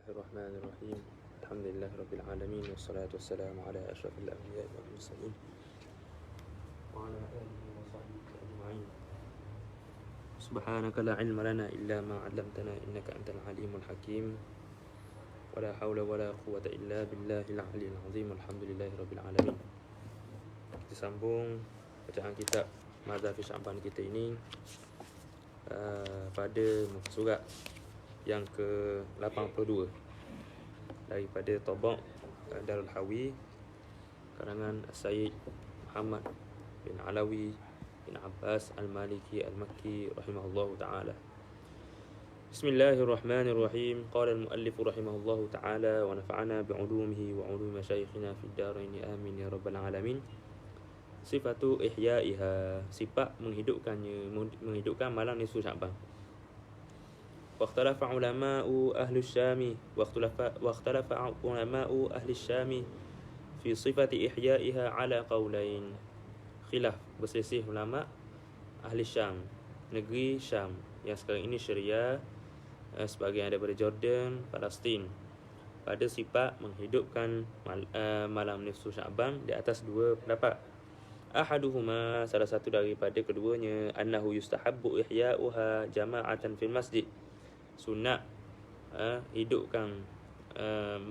الرحمن الرحيم الحمد لله رب العالمين والصلاة والسلام على أشرف الأنبياء والمرسلين وعلى آله وصحبه أجمعين سبحانك لا علم لنا إلا ما علمتنا إنك أنت العليم الحكيم ولا حول ولا قوة إلا بالله العلي العظيم الحمد لله رب العالمين. Kita sambung bacaan kitab Madza fi Sya'ban kita ini pada muka surat yang ke-82 daripada Tabaq Darul Hawi karangan Sayyid Muhammad bin Alawi bin Abbas Al-Maliki Al-Makki rahimahullahu ta'ala. Bismillahirrahmanirrahim. Qala al-muallif rahimahullahu ta'ala wa nafa'ana bi'ulumihi wa 'ulumi masyayikhina fid darain amin ya rabbal alamin. Sifatu ihya'iha, sifat menghidupkan malam nisfu Sya'ban. واختلف علماء أهل الشام واختلف علماء أهل الشام في صفة إحيائها على قولين. Khilaf, berselisih ulama ahli Syam, negeri Syam yang sekarang ini Syria, sebahagian daripada Jordan, Palestin, pada sifat menghidupkan malam nisfu Sya'ban di atas dua pendapat. Ahaduhuma, salah satu daripada keduanya, annahu yustahabbu ihya'uha jama'atan fil masjid, sunat hidupkan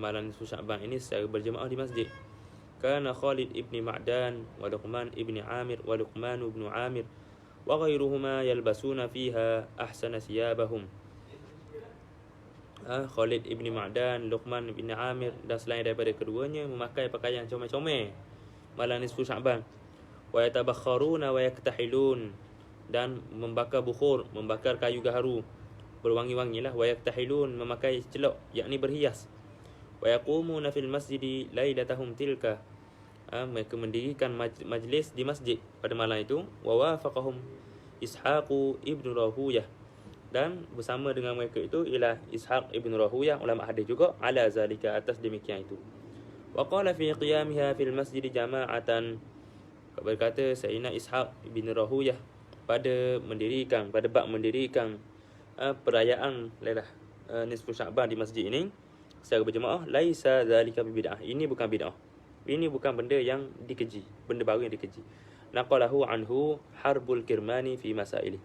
malam nisfu Sya'ban ini secara berjemaah di masjid. Kana Khalid ibn Ma'dan wa Luqman ibn Amir wa Luqman ibn Amir wa ghairuhuma yalbasuna fiha ahsana thiyabahum. Khalid ibn Ma'dan, Luqman ibn Amir dan selain daripada keduanya memakai pakaian comel-comel malam nisfu Sya'ban. Wa yatabakharuna wa yaktahilun, dan membakar bukhur, membakar kayu gaharu berwangi-wangilah. Wa yaktahilun, memakai celok, yakni berhias. Wa yaqumuna fil masjidi lailatahum tilka, mereka mendirikan majlis di masjid pada malam itu. Wa wafaqahum Ishaq ibn Rahuyah, dan bersama dengan mereka itu ialah Ishaq ibn Rahuyah, ulama hadis juga, ala zalika, atas demikian itu. Wa qala fi qiyamiha fil masjid jama'atan, berkata Sayyidina Ishaq ibn Rahuyah pada bab mendirikan perayaan Lailah nisfu Sya'ban di masjid ini secara berjemaah, laisa zalika bid'ah, ini bukan bid'ah, ini bukan benda yang dikeji, benda baru yang dikeji. Naqalahu anhu Harbul Kirmani fi masailih.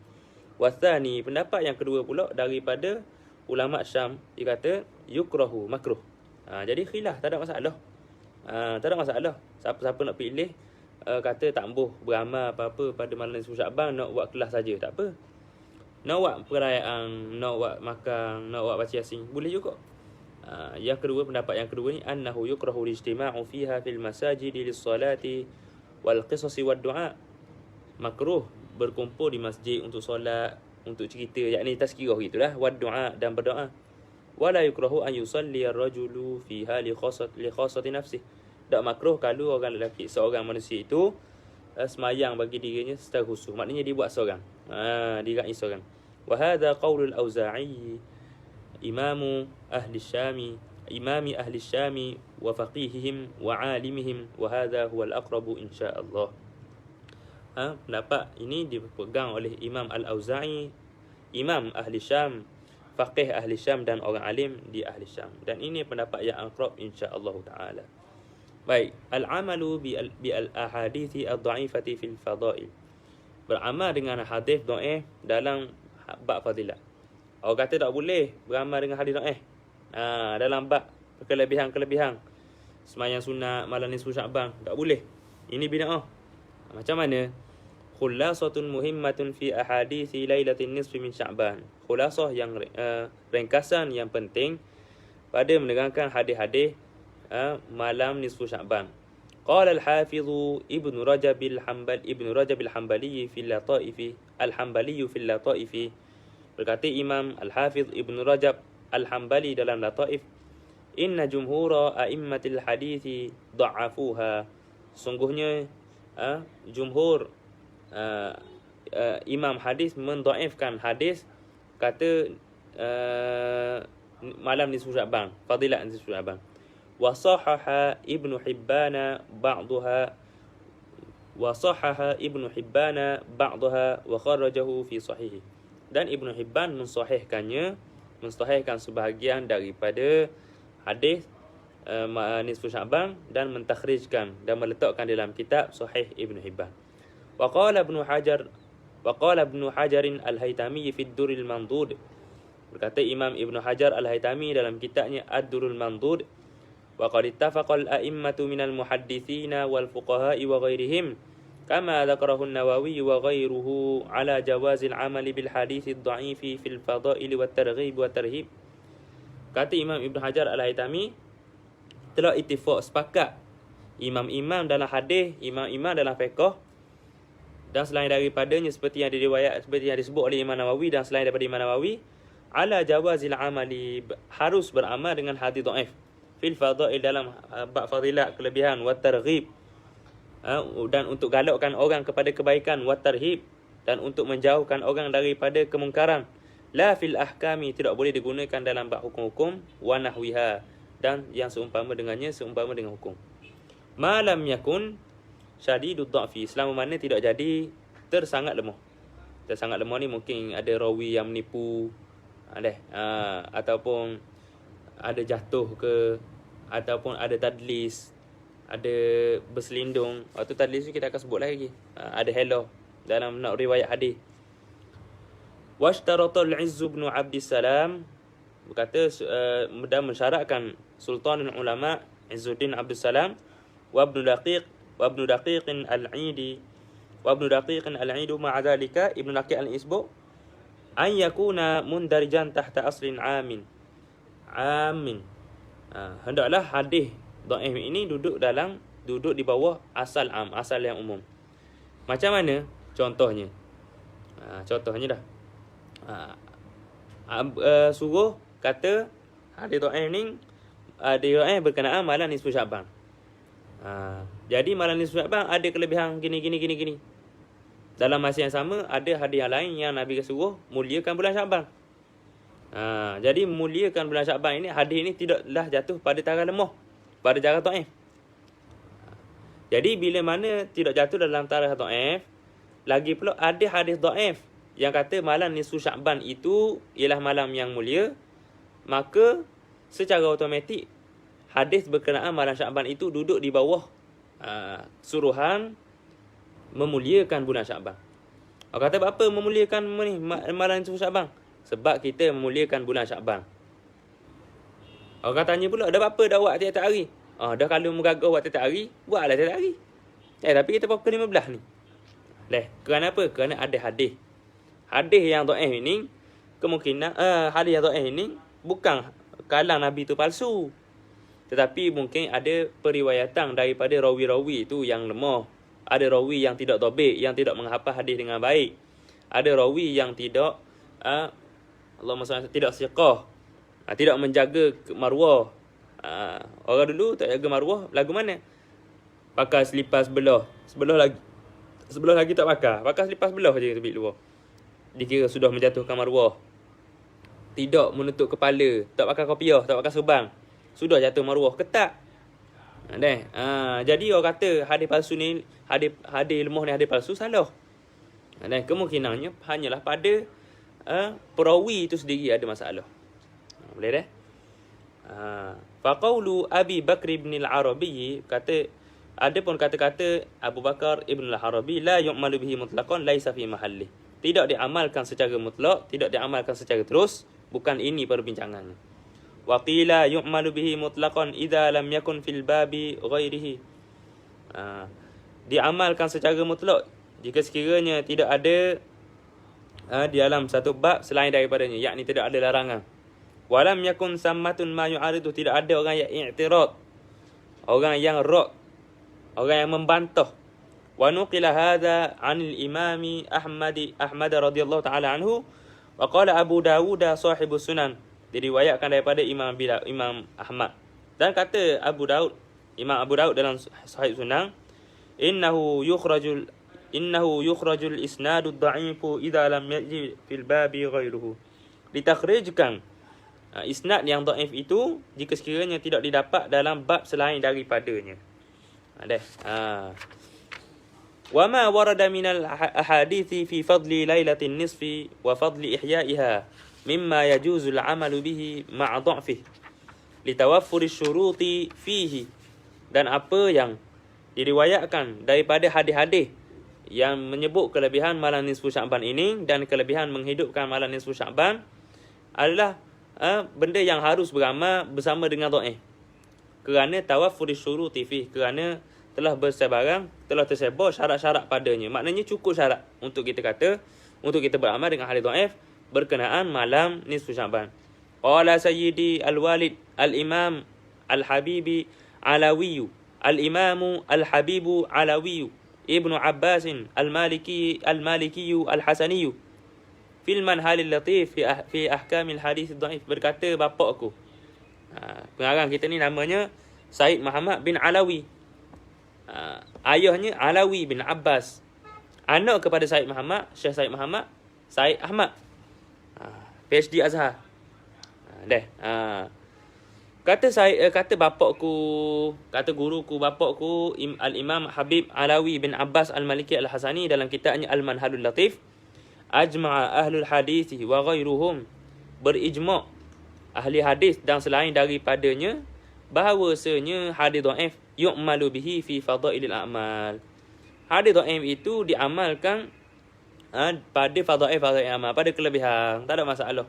Wathani, pendapat yang kedua pula daripada ulama Syam, dia kata yukrahu, makruh. Jadi khilaf, tak ada masalah. Tak ada masalah. Siapa-siapa nak pilih kata tak boleh beramal apa-apa pada malam nisfu Sya'ban, nak buat kelas saja, tak apa. Nak buat perayaan, nak buat makan, nak buat baca Yasin, boleh juga. Yang kedua, pendapat yang kedua ni, annahu yukrahu al-ijtima'u fiha fil masajid lis-salati wal qisasi wad du'a. Makruh berkumpul di masjid untuk solat, untuk cerita, yakni tazkirah gitulah, wad du'a, dan berdoa. Wala yukrahu an yusalli ar-rajulu fiha li khassati nafsihi. Tak makruh kalau orang lelaki, seorang manusia itu semayang bagi dirinya secara khusus, maknanya dia buat seorang, diraih seorang. Wa hadha qaulul Auza'i imami ahli Syami wa faqihihim wa alimihim, wa hadha huwa al-aqrabu insyaallah. Pendapat ini dipegang oleh Imam Al-Auza'i, imam ahli Syam, faqih ahli Syam, dan orang alim di ahli Syam, dan ini pendapat yang aqrab insyaallah taala. Baik, al-amalu bi al-ahadithi ad-dha'ifati fil fadail, beramal dengan hadis dhaif dalam bab fadilat. Orang kata tak boleh beramal dengan hadis dhaif dalam bab kelebihan-kelebihan sembahyang sunat malam nisfu Sya'ban, tak boleh. Ini bid'ah. Macam mana? Khulasatun muhimmatun fi ahadithi lailatin nisfi min Sya'ban. Khulasah yang ringkasan yang penting pada menerangkan hadis-hadis malam nisfu Sya'ban. Qala al-Hafiz Ibn Rajab al-Hanbali fi al-Lataif, berkata Imam Al-Hafiz Ibn Rajab Al-Hanbali dalam Lataif, inna jumhura a'immatil hadithi da'afuha, sungguhnya jumhur imam hadis mendaifkan hadis kata malam nisfu Sya'ban, fadilat nisfu Sya'ban. وصحح ابن حبان بعضها وخرجه في صحيحه, dan Ibn Hibban mensahihkannya mensahihkan sebahagian daripada hadis nisfu Sya'ban dan mentakhrijkan dan meletakkan dalam kitab Sahih Ibn Hibban. Wa qala Ibnu Hajar Al-Haytami fi Ad-Durrul Mandud. Berkata Imam Ibn Hajar Al-Haytami dalam kitabnya Ad-Durrul Mandud, wa qad ittafaqa al-a'immatu minal muhadditsina wal fuqaha'i wa ghairihim kama dzakarahu an-Nawawi wa ghairuhu ala jawazil amali bil hadits ad-dha'ifi fil fada'il wat targhib wat tarhib. Kata Imam Ibn Hajar Al-Haytami, telah ittifaq sepakat imam-imam dalam hadis, imam-imam dalam fiqh dan selain daripadanya seperti yang diriwayat, seperti yang disebut oleh Imam Nawawi dan selain daripada Imam Nawawi, ala jawazil amali, harus beramal dengan hadis dhaif fil fadail, dalam bab fadilat kelebihan, wat targhib, dan untuk galakkan orang kepada kebaikan, wat tarhib, dan untuk menjauhkan orang daripada kemungkaran, la fil ahkami, tidak boleh digunakan dalam bab hukum-hukum, wa nahwiha, dan yang seumpama dengannya, seumpama dengan hukum. Malam yakun syadidud dha'fi, selama mana tidak jadi tersangat lemah. Tersangat lemah ni mungkin ada rawi yang menipu, ataupun ada jatuh ke, ataupun ada tadlis, ada berselindung. Waktu tadlis tu kita akan sebut lagi. Ada helah dalam nak riwayat hadis. Washtaratul Izz bin Abdissalam, berkata dan mensyaratkan Sultanul Ulama Izzuddin Abdus Salam wa Ibnu Daqiq al-Aidi wa Ibnu Daqiq al-Aidi ma'a dhalika Ibnu Daqiq al-Isbu an yakuna mundarijan tahta aslin amin. Hendaklah hadis dhaif ini duduk di bawah asal am, asal yang umum. Macam mana? Contohnya dah. Suruh kata hadis dhaif ni dhaif berkenaan malam nisfu Sya'ban. Jadi malam nisfu Sya'ban ada kelebihan gini. Dalam masa yang sama ada hadis yang lain yang Nabi suruh muliakan bulan Sya'ban. Jadi memuliakan bulan Sya'ban ini, hadis ini tidaklah jatuh pada taraf lemah, pada taraf dhaif. Jadi bila mana tidak jatuh dalam taraf dhaif, lagi pula ada hadis dhaif yang kata malam nisfu Sya'ban itu ialah malam yang mulia, maka secara automatik hadis berkenaan malam Sya'ban itu duduk di bawah suruhan memuliakan bulan Sya'ban. Orang kata apa memuliakan malam nisfu Sya'ban? Sebab kita memuliakan bulan Sya'ban. Orang tanya pula, dah apa dah buat tiap-tiap hari? Dah kalau megagah buat tiap-tiap hari, buatlah tiap-tiap hari. Tapi kita pukul 15 ni. Kerana apa? Kerana ada hadis. Hadis yang dhaif ini, kemungkinan hadis yang dhaif ini bukan kalam Nabi tu palsu. Tetapi mungkin ada periwayatan daripada rawi-rawi itu yang lemah. Ada rawi yang tidak dhabit, yang tidak menghafal hadis dengan baik. Ada rawi yang tidak tidak siqah, tidak menjaga maruah. Orang dulu tak jaga maruah, lagu mana? Pakai selipas sebelah lagi tak pakai selipas sebelah je tepi luar. Dikira sudah menjatuhkan maruah. Tidak menutup kepala, tak pakai kopiah, tak pakai serban, sudah jatuh maruah, ketat. Jadi orang kata hadis palsu ni, hadis lemah ni hadis palsu, salah. Kemungkinannya hanyalah pada perawi itu sendiri ada masalah. Boleh dah? Faqaulu Abi Bakr ibn al-Arabi, kata adapun kata-kata Abu Bakar ibn al-Arabi, la yu'malu bihi mutlaqan laisa fi mahalli, tidak diamalkan secara mutlak, tidak diamalkan secara terus, bukan ini perbincangannya. Wa qila yu'malu bihi mutlaqan idza lam yakun fil babi ghairihi, diamalkan secara mutlak jika sekiranya tidak ada di dalam satu bab selain daripadanya, yakni tidak ada larangan. Walam yakun sammatun ma yu'aridu, tidak ada orang yang i'tirad, orang yang rad, orang yang membantah. Wa nuqila hadha 'anil imami Ahmad radhiyallahu ta'ala anhu wa qala Abu Dawud sahibus sunan, diriwayatkan daripada Imam Ahmad, dan kata Imam Abu Daud dalam Sahih Sunan, innahu yukhrajul isnadud dha'ifu idza lam yaji fil babi ghairuhu, ditakhrijkan isnad yang dhaif itu jika sekiranya tidak didapat dalam bab selain daripadanya. Wa ma warada minal ahadithi fi fadli lailatin nisfi wa fadli ihya'iha, mimma yajuzul amalu bihi ma'a dha'fih litawaffuri syuruti fihi, dan apa yang diriwayatkan daripada hadis-hadis yang menyebut kelebihan malam nisfu Sya'ban ini dan kelebihan menghidupkan malam nisfu Sya'ban adalah benda yang harus beramal bersama dengan dhaif. Kerana tawaffuri syuruti fihi, kerana telah tersebar syarat-syarat padanya. Maknanya cukup syarat untuk kita kata, untuk kita beramal dengan hadis dhaif berkenaan malam nisfu Sya'ban. Qala sayyidi al-walid al-imam al-habibi alawiyu al-imamu al-habibu alawiyu ibnu Abbasin al-maliki al-hasaniyu fil manhalil latif fi ahkamil hadis dhaif. Berkata bapa aku, pengarang kita ni namanya Said Muhammad bin Alawi, ayahnya Alawi bin Abbas, anak kepada Said Muhammad, Syekh Said Muhammad Said Ahmad, PhD Azhar. Kata bapakku, kata guruku, bapakku Al-Imam Habib Alawi bin Abbas Al-Maliki Al-Hasani dalam kitabnya Al-Manhalul Latif, ajma'a ahlul hadis wa ghairuhum, berijma' ahli hadis dan selain daripadanya bahawasanya hadis dhaif yu'malu bihi fi fadailil a'mal. Hadis dhaif itu diamalkan pada fadail amal, pada kelebihan, tak ada masalah.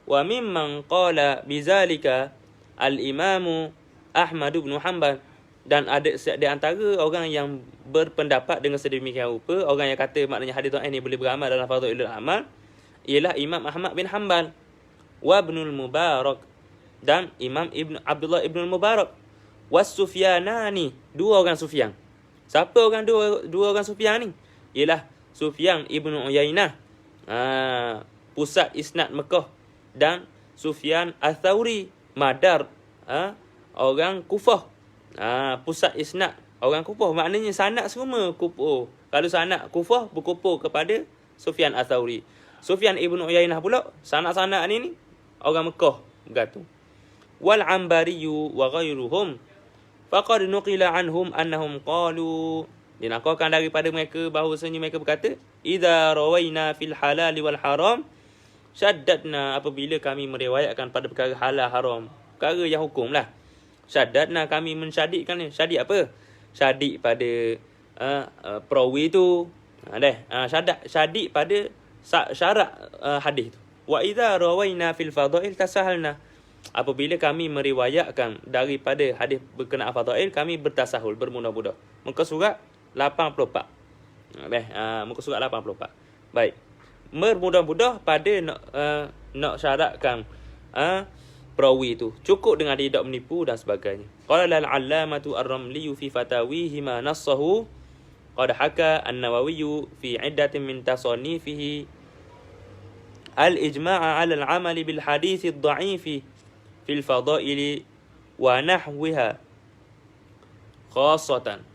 Wa mimman qala bizalika al-Imam Ahmad bin Hanbal, dan ada di antara orang yang berpendapat dengan sedemikian rupa, orang yang kata maknanya hadis dhaif ni boleh beramal dalam fadailul amal, ialah Imam Ahmad bin Hanbal, wa Ibnul Mubarak, dan Imam Abdullah Ibn Mubarak, was Sufyanani, dua orang Sufyan. Siapa dua orang Sufyan ni? Ialah Sufyan Ibn Uyainah, pusat isnad Mekah, dan Sufyan Ats-Tsauri, madar orang Kufah, pusat isnad orang Kufah. Maknanya sanad semua kumpul. Kalau sanad Kufah berkumpul kepada Sufyan Ats-Tsauri. Sufyan Ibn Uyainah pula sanad-sanad ni orang Mekah bergantung. Wal Ambariyu wa ghairuhum faqad nuqila anhum annahum qalu, dinakalkan daripada mereka bahawasanya mereka berkata, idza rawaina fil halal wal haram syaddadna, apabila kami meriwayatkan pada perkara halal haram, perkara yang hukum lah, syaddadna, kami mensyadidkan. Syadid apa? Syadid pada perawi tu, syadid pada syarat hadis tu. Wa idza rawaina fil fadail tasahalna, apabila kami meriwayatkan daripada hadis berkenaan fadail, kami bertasahul, bermudah-mudah. Muka surat 84. Muka surat 84. Baik. Bermudah-mudah pada nak syaratkan perawi itu. Cukup dengan tidak menipu dan sebagainya. Qala al-allamatu ar-ramli fi fatawihi ma nassahu qad haka an-Nawawi fi iddatin min tasanifihi al-ijma'a 'ala al-'amali bil hadits ad-dha'ifi fil fadaili wa nahwiha khassatan.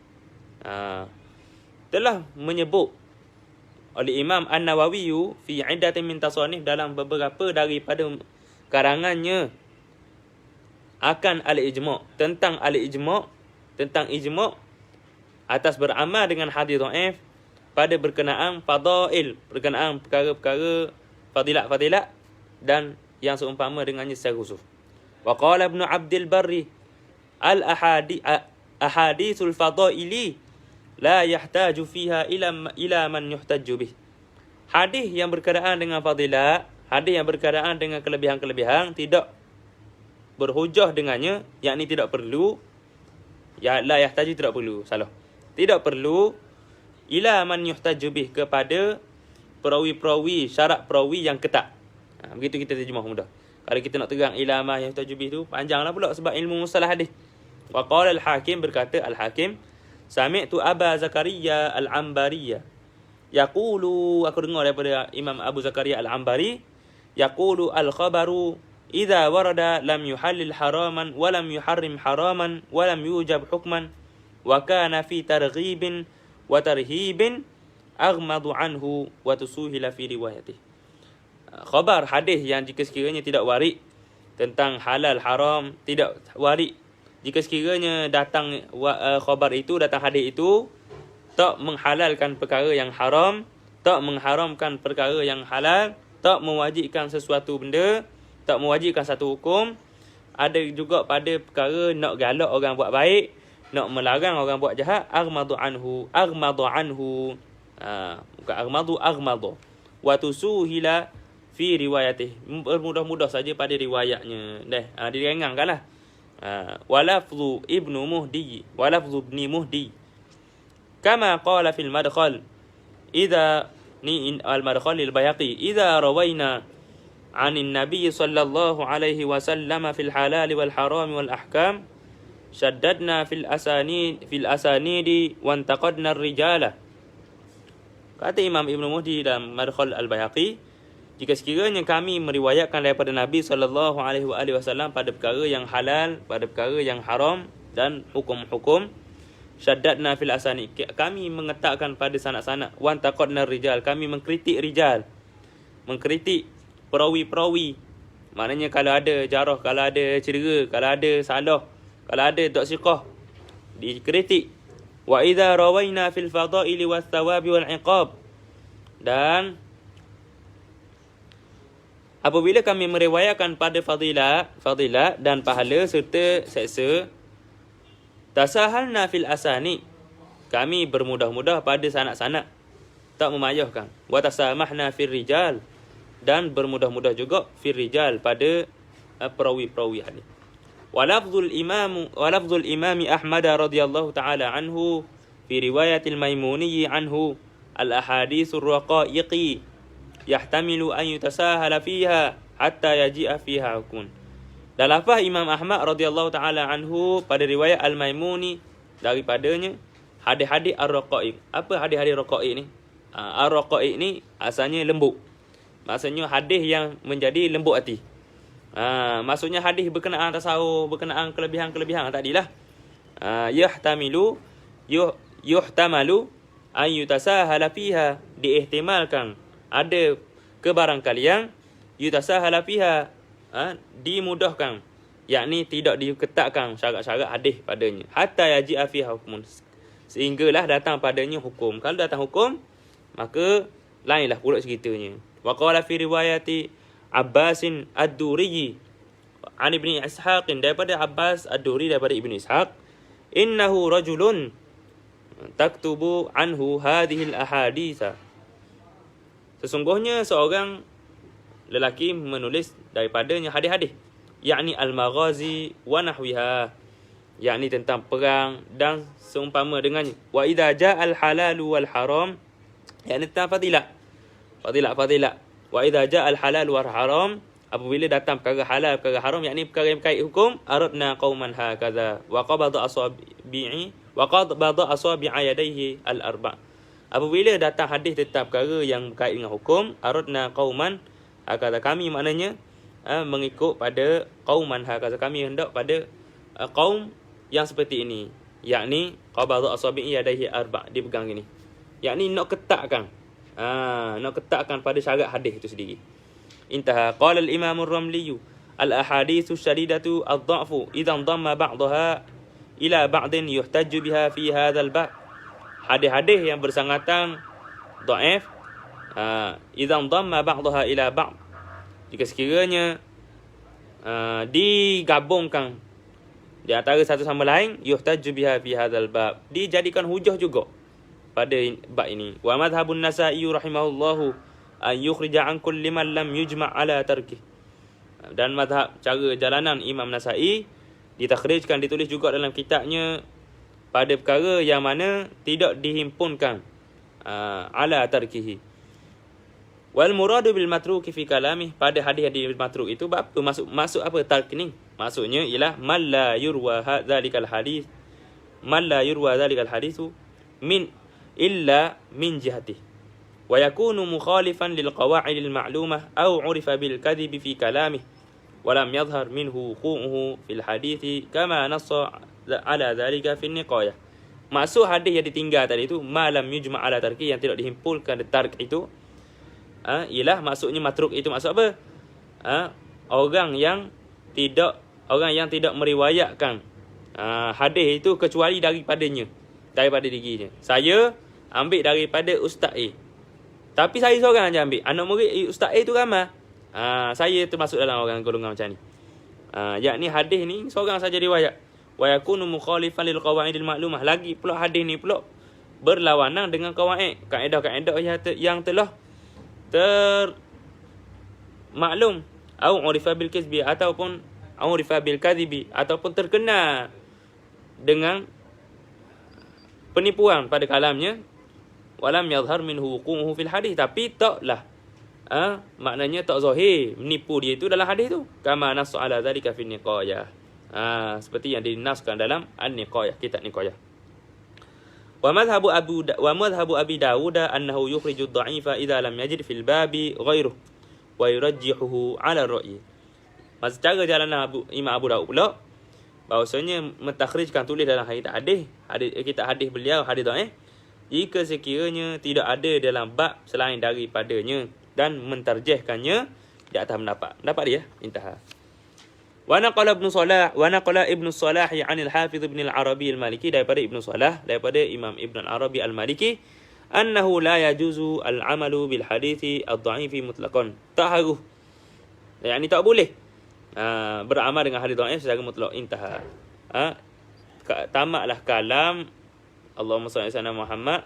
Telah menyebut oleh Imam An-Nawawi fi iddatin min tasanif, dalam beberapa daripada karangannya, akan al-ijma', tentang al-ijma', tentang ijma' atas beramal dengan hadis dhaif pada berkenaan fadail, berkenaan perkara-perkara fadilat-fadilat dan yang seumpama dengannya secara khusus. Wa qala Ibnu Abdul Barri al-ahadithul fadaili la yahtaju fiha ila man yuhtaju bih. Hadis yang berkenaan dengan fadilat, hadis yang berkenaan dengan kelebihan-kelebihan tidak berhujah dengannya, yakni tidak perlu, la yahtaju tidak perlu, salah. Tidak perlu ila man yuhtaju bih, kepada perawi-perawi, syarat perawi yang ketat. Begitu kita terjemah mudah. Kalau kita nak terang ila ma yuhtaju bih tu panjanglah pula sebab ilmu mustalah hadis. Wa qala al-Hakim, berkata al-Hakim, sami'tu Aba Zakaria al-Ambari yaqulu, aku dengar daripada Imam Abu Zakaria al-Ambari, yaqulu al-khabaru idza warada lam yuhallil haraman wa lam yuharrim haraman wa lam yujab hukman wa kana fi targhibin wa tarhibin aghmadu anhu wa tusuhila fi riwayatih. Khabar hadis yang jika sekiranya tidak warid tentang halal haram, tidak warid jika sekiranya datang khabar itu, datang hadis itu tak menghalalkan perkara yang haram, tak mengharamkan perkara yang halal, tak mewajibkan sesuatu benda, tak mewajibkan satu hukum. Ada juga pada perkara nak galak orang buat baik, nak melarang orang buat jahat. Aghmadu anhu, bukan aghmadu. Wa tusuhila fi riwayatih, bermudah-mudah saja pada riwayatnya. Direngangkanlah. Walafzu ibni muhdi kama qala fil madkhal idza ni al-madkhal al-bayhaqi idza rawaina 'an an-nabiy sallallahu alaihi wasallam fil halal wal haram wal ahkam shaddadna fil asanid wa antaqadna ar-rijala. Kata Imam Ibn Muhdi dalam Madkhal al-Bayhaqi, jika sekiranya kami meriwayatkan daripada Nabi sallallahu alaihi wasallam pada perkara yang halal, pada perkara yang haram dan hukum-hukum, syaddadna fil asani, kami mengetakkan pada sanak-sanak, wan taqadna rijal, kami mengkritik rijal, mengkritik perawi-perawi. Maknanya kalau ada jarah, kalau ada cedera, kalau ada salah, kalau ada tak siqah, dikritik. Wa idza rawaina fil fadaili was thawabi wal iqab, dan apabila kami meriwayatkan pada fadilat dan pahala serta seksa, tasahalna fil asani, kami bermudah-mudah pada sanak-sanak, tak memayahkan. Wa tasamahna fil rijal, dan bermudah-mudah juga fil rijal pada perawi-perawi hadis. Walafzul imami Ahmad radhiyallahu ta'ala anhu fi riwayatil Maimuni anhu al-ahadithur raqaiqi yahtamilu an yutasahala fiha hatta yaji'a fiha hukun. Dan lafaz Imam Ahmad radhiyallahu ta'ala anhu pada riwayat Al-Maimuni daripadanya hadis-hadis ar-raqaiq. Apa hadis-hadis raqaiq ni? Ar-raqaiq ni asalnya lembut. Maksudnya hadis yang menjadi lembut hati. Maksudnya hadis berkenaan tasawuf, berkenaan kelebihan-kelebihan tadilah. Yuhtamalu an yutasahala fiha, diihtimalkan ada kebarangkalian, yutasahala fiha, dimudahkan, yakni tidak diketatkan syarat-syarat hadis padanya, hatta yaji'a fiha hukmun, sehinggalah datang padanya hukum. Kalau datang hukum, maka lainlah pula ceritanya. Wa qala fi riwayati Abbasin ad-Duri an Ibni Ishaq, daripada Abbas ad-Duri daripada Ibni Ishaq, innahu rajulun taktubu anhu hadhihi al-ahaditha, sesungguhnya seorang lelaki menulis daripadanya hadis-hadis, yakni al-maghazi wa nahwiha, yakni tentang perang dan seumpama dengannya. Wa idza ja'al halal wal haram, yakni tentang fadilat. Wa idza ja'al halal wal haram, apabila datang perkara halal, perkara haram, yakni perkara yang berkait hukum, aradna qauman hakaza wa qabada asabi'a yadayhi al-arba'. Apabila datang hadis tentang perkara yang berkait dengan hukum, aradna qauman hakaza, kami maknanya mengikut pada qauman hakaza, kami hendak pada kaum yang seperti ini, yakni qabada asabi'a yadayhi arba', dia pegang gini, yakni nak ketatkan, nak ketatkan pada syarat hadis itu sendiri. Intaha. Qala al-Imam ar-Ramli, al-ahaditsu syadidatu ad-dha'fu idza dhamma ba'daha ila ba'din yuhtaju biha fi hadzal bab. Hadis-hadis yang bersangatan dhaif, idza dhamma ba'daha ila ba'd, jika sekiranya digabungkan di antara satu sama lain, yuhtaju biha fi hadzal bab, dijadikan hujah juga pada bab ini. Wa madhhabun Nasa'i rahimahullahu an yukhrija an kulli man lam yujma' ala tarkih, dan madhab cara jalanan Imam Nasa'i ditakhrijkan, ditulis juga dalam kitabnya pada perkara yang mana tidak dihimpunkan ala tarkihi. Wal muradu bil matruki fi kalamih, pada hadis-hadis matruk itu apa maksud apa tark ni? Maksudnya ialah man la yurwa dzalikal hadis, man la yurwa dzalikal hadisu min illa min jihatihi, wa yakunu mukhalifan lil qawa'id al ma'lumah aw 'urifa bil kadhib fi kalamih wa lam yadhhar minhu wuqu'uhu fil hadith kama nassa ala dhalika fi niqayah. Maksud hadis yang ditinggal tadi itu malam yujma' ala tarki, yang tidak dihimpulkan tark itu, ialah maksudnya matruk itu maksud apa? Orang yang tidak meriwayatkan hadis itu kecuali daripada dirinya. Saya ambil daripada Ustaz A. Tapi saya seorang je ambil. Anak murid Ustaz A tu ramai. Saya termasuk dalam orang golongan macam ni. Yakni hadis ni seorang saja riwayat. Wa yakunu mukhalifan lil qawaidil maklumah. Lagi pula hadis ni pula berlawanan dengan kawaid, kaedah-kaedah yang telah termaklum au urifa bil kizbi ataupun urifa bil kadhibi ataupun terkenal dengan penipuan pada kalamnya. Walam yadhhar minhu wuqu'uhu fil hadis, tapi taklah maknanya tak zahir menipu dia itu dalam hadis tu. Kama nasu ala zalika fi niqayah. Seperti yang dinaskan dalam An-Niqayah, kitab Niqayah. Wa madhhabu Abi Dawud annahu yukhriju ad-dha'ifa idza lam yajid fil babi ghairuhu wa yurajjihuhu ala ar-ra'yi. Cara jalan Imam Abu Dawud pula bahawasanya mentakhrijkan, tulis dalam hadis kitab hadis beliau, hadis dhaif, jika sekiranya tidak ada dalam bab selain daripadanya, dan mentarjihkannya di atas pendapat dia. Intah. Wa naqala Ibnu Salah 'anil Hafiz Ibn al-Arabi al-Maliki, daripada Ibnu Salah, daripada Imam Ibn al-Arabi al-Maliki, annahu la yajuzu al-'amalu bil hadithi ad-dha'ifi mutlaqan. Tak harus, yakni tak boleh beramal dengan hadis dhaif secara mutlak. Intah. Tamatlah kalam Allahumma salli ala Muhammad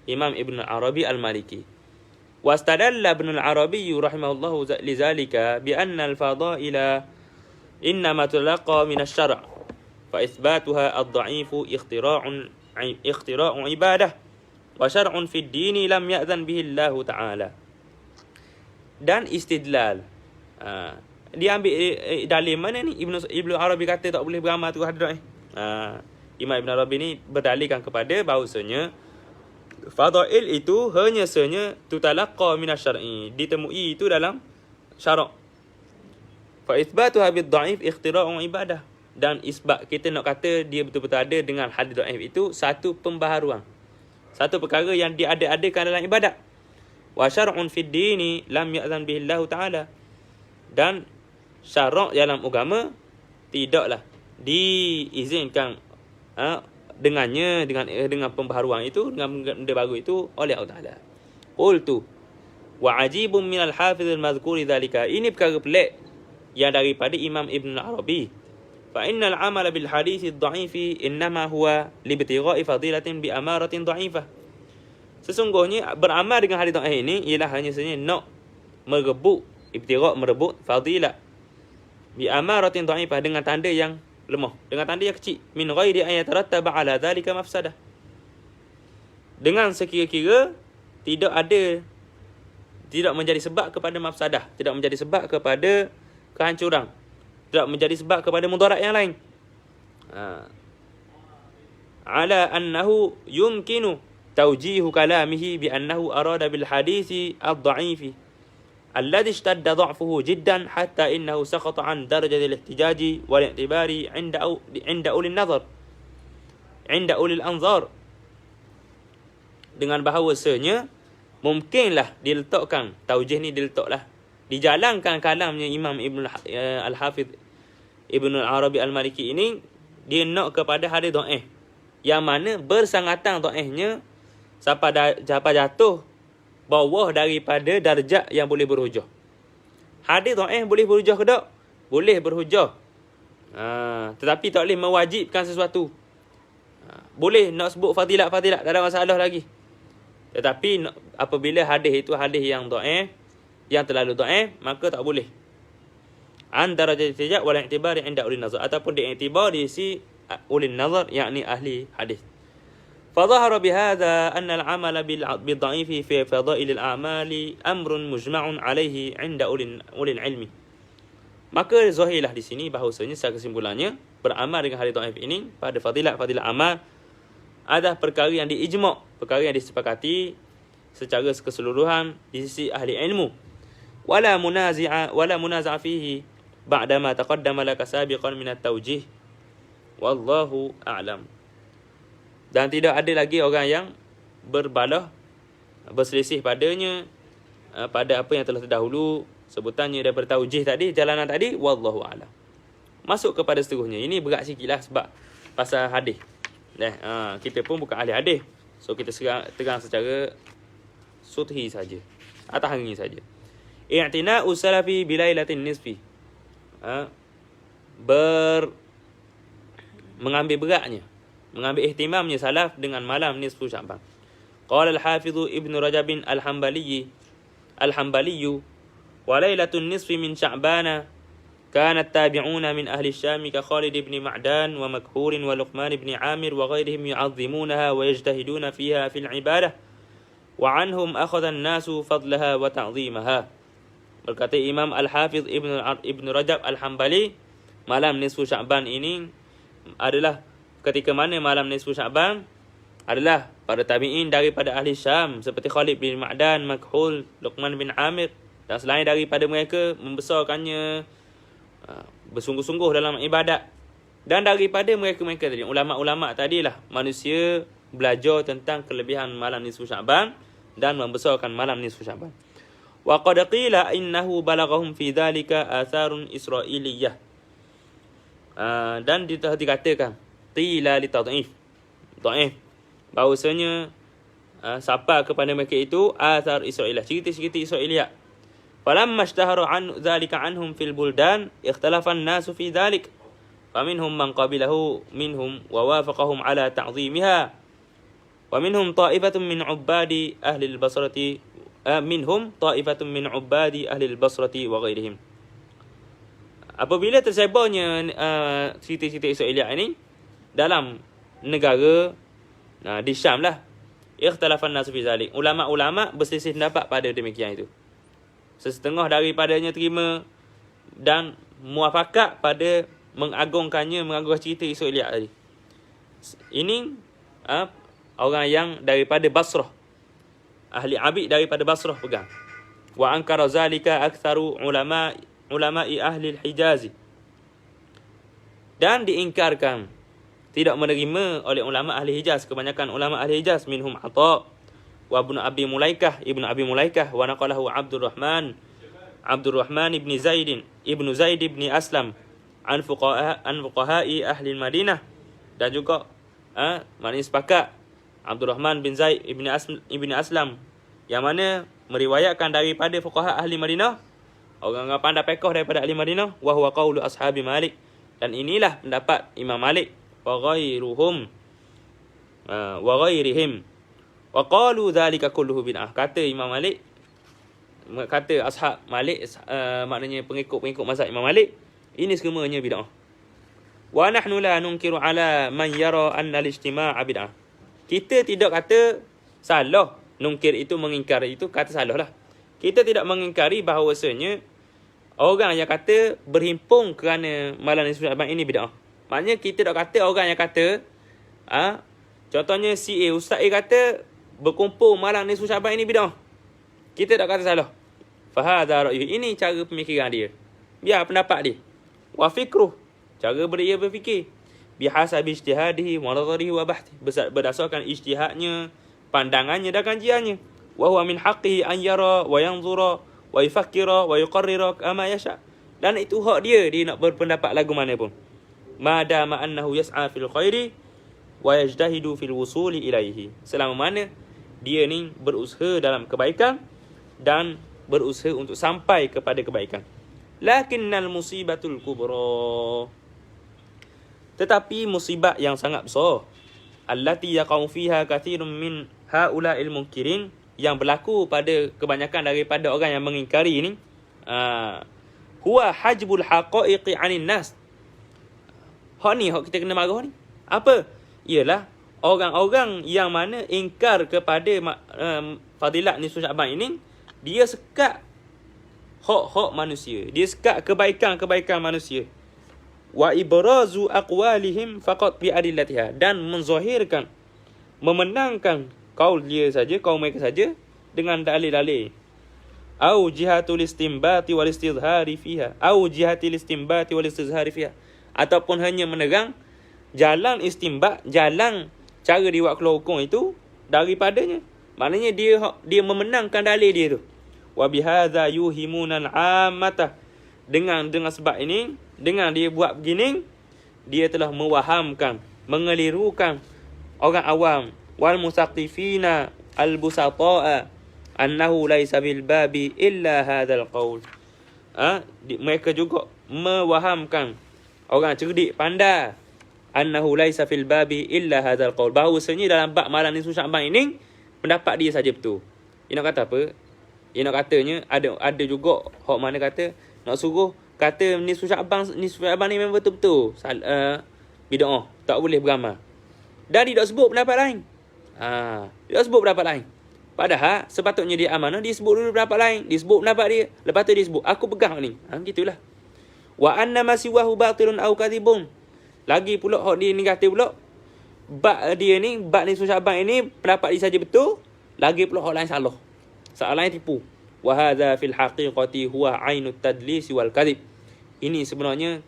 Imam Ibn al-Arabi al-Maliki. Wastadalla Ibn al-Arabi rahimahullahu lizalika bi anna al-fadaila innama tulaqa min asy-syara' fa itsbatuha ad-dha'ifu ikhtira'u ibadah wa syar'un fi ad-din lam ya'zan bihi Allah Ta'ala. Dan istidlal, dia ambil dalil mana ni? Ibnu Arabi kata tak boleh beramal tu hadis. Imam Ibn Arabi ni berdalilkan kepada bahawasanya fadail itu hanya senya tutalaqa min asy-syar'i, ditemui itu dalam syarak. Fa itsbatuha bid-dha'if ikhtira'u ibadah, dan isbat kita nak kata dia betul-betul ada dengan hadis dhaif itu satu pembaharuan, satu perkara yang diada-adakan dalam ibadat. Wa syar'un fid dini lam ya'zan bihi Allah Ta'ala, dan syarak dalam agama tidaklah diizinkan dengannya, dengan pembaharuan itu, dengan benda baru itu oleh Allah Ta'ala. Qultu wa ajibun minal hafiz al-mazkuri dhalika. Ini perkara pelik yang daripada Imam Ibn al-Arabi. Fa innal amala bil hadis ad-dha'ifi innama huwa libtigha'i fadilatin bi amaratin dha'ifah. Sesungguhnya beramal dengan hadis dhaif ini ialah hanya saja nak merebut, ibtigha' merebut fadilah, bi amaratin dha'ifah, dengan tanda yang lemah, dengan tanda yang kecil, min ghairi an yatarattaba ala dhalika mafsadah, dengan sekira-kira tidak menjadi sebab kepada mafsadah, tidak menjadi sebab kepada kehancuran, tidak menjadi sebab kepada mudarat yang lain. Ala annahu yumkinu tawjihu kalamihi bi annahu arada bil hadisi ad-dha'ifi alladhi ishtadda dha'fuhu jiddan hatta innahu saqata an darajati al-ihtijaji wal i'tibari 'inda ulil nazar, 'inda ulil anzar, dengan bahawasanya mungkinlah diletakkan taujih ni, dijalankan kalamnya Imam Al-Hafidh Ibn al-Arabi al-Maliki ini, dia nak kepada hadis dhaif yang mana bersangatan dhaifnya sampai jatuh bawah daripada darjat yang boleh berhujah. Hadis dhaif boleh berhujah ke tak? Boleh berhujah. Tetapi tak boleh mewajibkan sesuatu. Boleh nak sebut fadilat-fadilat, tak ada masalah lagi. Tetapi apabila hadis itu hadis yang dhaif, yang terlalu dhaif, maka tak boleh. An darajat tijak wal i'tibar 'inda ulil nazar, ataupun diiktibar di sisi ulil nazar, yakni ahli hadis. Fa dhahara bi hadha anna al-'amala bil dha'ifi fi fadail al-a'mali amrun mujma'un 'alayhi 'inda ulil ilmi. Maka zahirlah di sini bahawasanya secara kesimpulannya beramal dengan hadis dhaif ini pada fadilat-fadilat amal adalah perkara yang diijma', perkara yang disepakati secara keseluruhan di sisi ahli ilmu. Wala munazi'a fihi ba'da ma taqaddama laka sabiqan min at-tawjih. Wallahu a'lam. Dan tidak ada lagi orang yang berselisih padanya pada apa yang telah terdahulu sebutannya daripada taujih tadi, jalanan tadi. Wallahu a'lam. Masuk kepada seterusnya. Ini berat sikitlah sebab pasal hadis. Kita pun bukan ahli hadis, so kita terang secara suthi saja. atas hari ini saja. I'tina'u salafi bilailatin nisfi. Mengambil beratnya, mengambil ihtimamnya salaf dengan malam nisfu Sya'ban. Qala al-Hafidh Ibn Rajab al-Hanbali wa lailatun nisfi min Sya'bana كان التابعون من أهل الشام كخالد بن معدان ومكحول ولقمان بن عامر وغيرهم يعظمونها ويجتهدون فيها في العبادة وعنهم أخذ الناس فضلها وتعظيمها. Berkata Imam Al-Hafidh Ibn Rajab Al-Hambali, malam nisfu Sya'ban ini adalah ketika mana malam nisfu Sya'ban adalah para tabi'in daripada ahli Syam seperti Khalid bin Ma'dan, Makhul, Luqman bin Amir dan selain daripada mereka membesarkannya, bersungguh-sungguh dalam ibadat. Dan daripada mereka-mereka tadi, ulama-ulama tadilah manusia belajar tentang kelebihan malam nisfu Sya'ban dan membesarkan malam nisfu Sya'ban. Wa qad qila innahu balaghahum fi dhalika atharun israiliyah. Dan dikatakan qila li tad'if, dhaif, bahwasanya siapa kepada mereka itu athar israiliyah, cerita-cerita israiliyah. Falamma ishtahara an dhalika anhum fil buldan ikhtalafa an-nasu fi dhalik faminhum man qabilahu minhum wa wafaqahum ala ta'zimiha wa minhum ta'ifatun min 'ubbadi ahli al-basrati wa ghairihim. Apabila tersebarnya cerita-cerita Israiliyah ini dalam negara di Syam lah, ikhtalafa an-nasu fi dhalik, ulama-ulama berselisih pendapat pada demikian itu. Sesetengah daripadanya terima dan muafakat pada mengagungkannya, mengagungkan cerita Israiliyah tadi. Ini orang yang daripada Basrah, ahli abid daripada Basrah pegang. Wa ankara zalika aktsaru ulama'i ahli al-Hijaz. Dan diingkarkan, tidak menerima oleh ulama ahli Hijaz, kebanyakan ulama ahli Hijaz, minhum Atha wa ibn Abi Mulaikah wa naqalahu Abdurrahman ibn Zaid ibn Aslam an fuqaha'i ahli Madinah. Dan juga maknanya sepakat Abdurrahman bin Zaid ibn Aslam yang mana meriwayatkan daripada fuqaha ahli Madinah, orang-orang pandai fiqh daripada ahli Madinah, wa huwa qaulu ashabi Malik, dan inilah pendapat Imam Malik wa ghairihim wa qalu dhalika kulluhu bid'ah. Kata Imam Malik, kata ashab Malik, maknanya pengikut mazhab Imam Malik, ini semuanya bid'ah. Wa nahnu la nunkiru ala man yara anna al-ijtima'a bid'ah. Kita tidak kata salah, nungkir itu mengingkari itu kata salah lah. Kita tidak mengingkari bahawasanya orang yang kata berhimpun kerana malam nisfu Sya'ban ini bid'ah. Maknanya kita tak kata orang yang kata contohnya si A, Ustaz A kata berkumpul malam nisfu Sya'ban ini bid'ah, kita tak kata salah. Fahadha ra'yuh, ini cara pemikiran dia, biar pendapat dia. Wa fikruh, cara dia berfikir. Bihasabi ijtihadihi wa nadharihi wa bahthi, berdasarkan ijtihadnya, pandangannya dan kajiannya. Wa huwa min haqqihi an yara wa yanzura wa yufakkira wa yuqarrira kama yasha. Dan itu hak dia nak berpendapat lagu mana pun. Madama annahu yas'a fil khairi wa yajtahidu fil wusuli ilaihi, selama mana dia ni berusaha dalam kebaikan dan berusaha untuk sampai kepada kebaikan. Lakinnal musibatul kubra, tetapi musibah yang sangat besar, allati yaqau fiha kathirun min haula'il munkirin, yang berlaku pada kebanyakan daripada orang yang mengingkari ini, huwa hajbul haqa'iqi 'anil nas. Hak ni hak kita kena marah ni. Apa? Ialah orang-orang yang mana ingkar kepada fadilat nisfu Sya'ban ini, dia sekat hak-hak manusia, dia sekat kebaikan-kebaikan manusia. Wa ibrazu aqwalihim faqat bi adillatiha, dan menzahirkan, memenangkan kaul dia saja, kaul mereka saja dengan dalil-dalil. Au jihatul istinbati wal istizhari fiha, ataupun hanya menerang jalan istimbat, jalan cara dia buat keluar hukum itu daripadanya. Maknanya dia memenangkan dalil dia tu. Wa bihadza yuhimunan ammata, dengan sebab ini, dengan dia buat begini, dia telah mewahamkan, mengelirukan orang awam, wal musaqifina al busata'a, annahu laisa bil babi illa hadzal qaul. Mereka juga mewahamkan, orang cerdik pandai, annahu laisa fil babi illa hadzal qaul, bahawasanya dalam bab malam nisfu Sya'ban ini pendapat dia saja betul. Dia nak kata apa? Dia nak katanya ada juga hak mana kata nak suruh kata nisfu Sya'ban ni memang betul-betul bid'ah, tak boleh beramal. Dan dia tak sebut pendapat lain. Dia tak sebut pendapat lain. Padahal sepatutnya dia amanah, dia sebut dulu pendapat lain, dia sebut pendapat dia, lepas tu dia sebut aku pegang ni. Gitulah. Wa anna ma siwahu batilun aw kadhibun. Lagi pula hak dia ni kata pula bab dia ni, bab nisfu Sya'ban ini pendapat dia saja betul, lagi pula hak lain salah. Soal lain tipu. Wa hadza fil haqiqati huwa ainut tadlis wal kadhib. Ini sebenarnya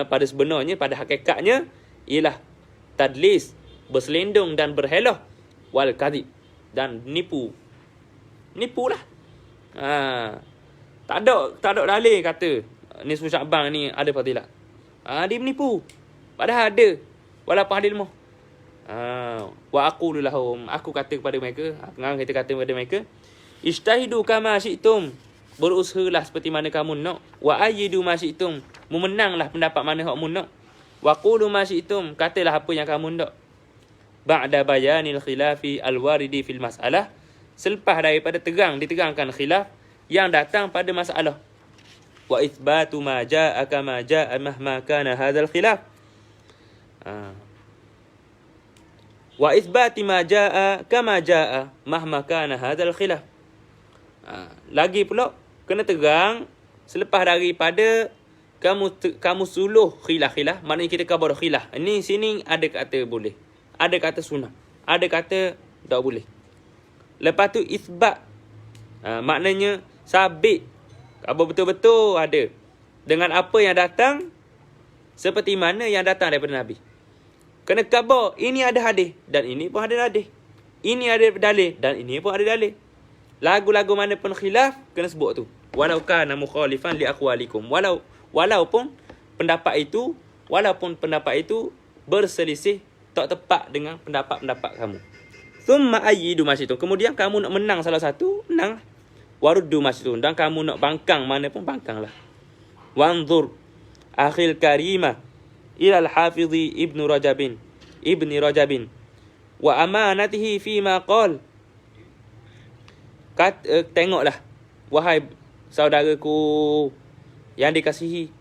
pada hakikatnya ialah tadlis, berselindung dan berhelah, wal kadhib, dan nipulah. Tak ada dalil kata nisfu Sya'ban ni ada fadilat. Dia menipu. Padahal ada. Walaupun ada ilmu. Wa aqulu lahum, aku kata kepada mereka, kita kata kepada mereka, ijtahidu kama syi'tum, berusahalah seperti mana kamu nak. Wa ayyidu ma syi'tum, memenanglah pendapat mana kamu nak. Wa qulu ma syi'tum, katalah apa yang kamu nak. Ba'da bayanil khilafi al-waridi fil mas'alah, selepas daripada diterangkan khilaf yang datang pada masalah. Wa itsbatu ma jaa'a kama jaa'a mahma kana hadzal khilaf. Wa itsbati ma jaa'a kama jaa'a mahma kana hadzal khilaf. Lagi pula kena terang selepas daripada kamu suluh khilaf, maknanya kita khabar khilaf. Ini sini ada kata boleh, ada kata sunnah, ada kata tak boleh. Lepas tu isbat, maknanya sabit, apa betul-betul ada dengan apa yang datang, seperti mana yang datang daripada Nabi. Kena khabar ini ada hadis dan ini pun ada hadis, ini ada dalil dan ini pun ada dalil. Lagu-lagu mana pun khilaf kena sebut tu, walau kana mukhalifan li aqwalikum, walaupun pendapat itu berselisih, tak tepat dengan pendapat kamu. Thumma ayyidu masyitum, kemudian kamu nak menang salah satu, menang. Waruddu masyitum, dan kamu nak bangkang mana pun bangkanglah. Wanzur akhil karimah ila al-hafizi ibni Rajabin wa amanatihi fima qal. Tengoklah wahai saudaraku yang dikasihi,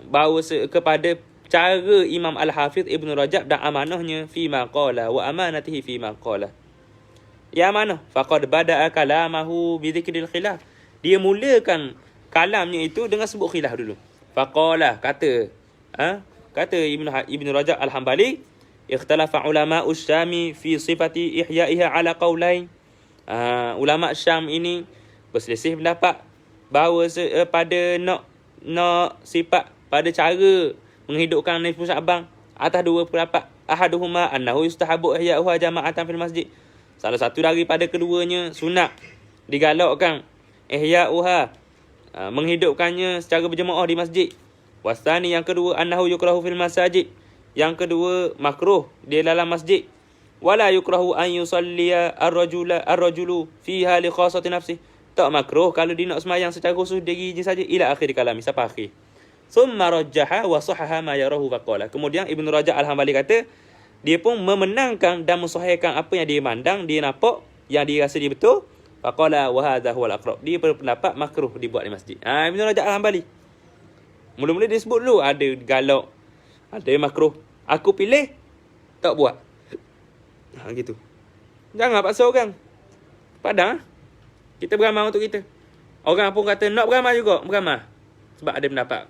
bahawa kepada cara Imam Al-Hafiz Ibn Rajab dan amanahnya fima qala wa amanatihi fima qala. Ya amanah, faqad bada'a kalamahu bi dzikril khilaf. Dia mulakan kalamnya itu dengan sebut khilaf dulu. Faqala, kata Ibn Rajab Al-Hambali, ikhtalafa ulama Syami fi sifati ihya'iha ala qaulain. Ulama Syam ini berselisih pendapat bahawa pada nak sifat, pada cara menghidupkan nisfu Sya'ban atas dua pendapat. Ahaduhuma annahu yustahabu ihya'uha jama'atan fil masjid. Salah satu daripada keduanya sunat digalakkan ihya'uha, menghidupkannya secara berjemaah di masjid. Wasani, yang kedua, annahu yukrahu fil masajid, yang kedua makruh di dalam masjid. Wala yukrahu an yusalliya ar-rajulu fiha li khassati nafsi, tak makruh kalau dia nak sembahyang secara khusus diri je saja. Ila akhir kalami, sampai akhir. Summa rajjaha wa sahaha ma yarahu faqala. Kemudian Ibn Rajab Al-Hambali kata, dia pun memenangkan dan mensahihkan apa yang dia mandang, dia nampak, yang dia rasa dia betul. Faqala wa hadha huwal aqrab, dia berpendapat makruh dibuat di masjid. Ibn Rajab Al-Hambali mula-mula dia sebut dulu ada galak, ada makruh, aku pilih tak buat. Gitu. Jangan paksa orang. Padahal kita beramal untuk kita. Orang pun kata nak beramal juga, beramal sebab ada pendapat.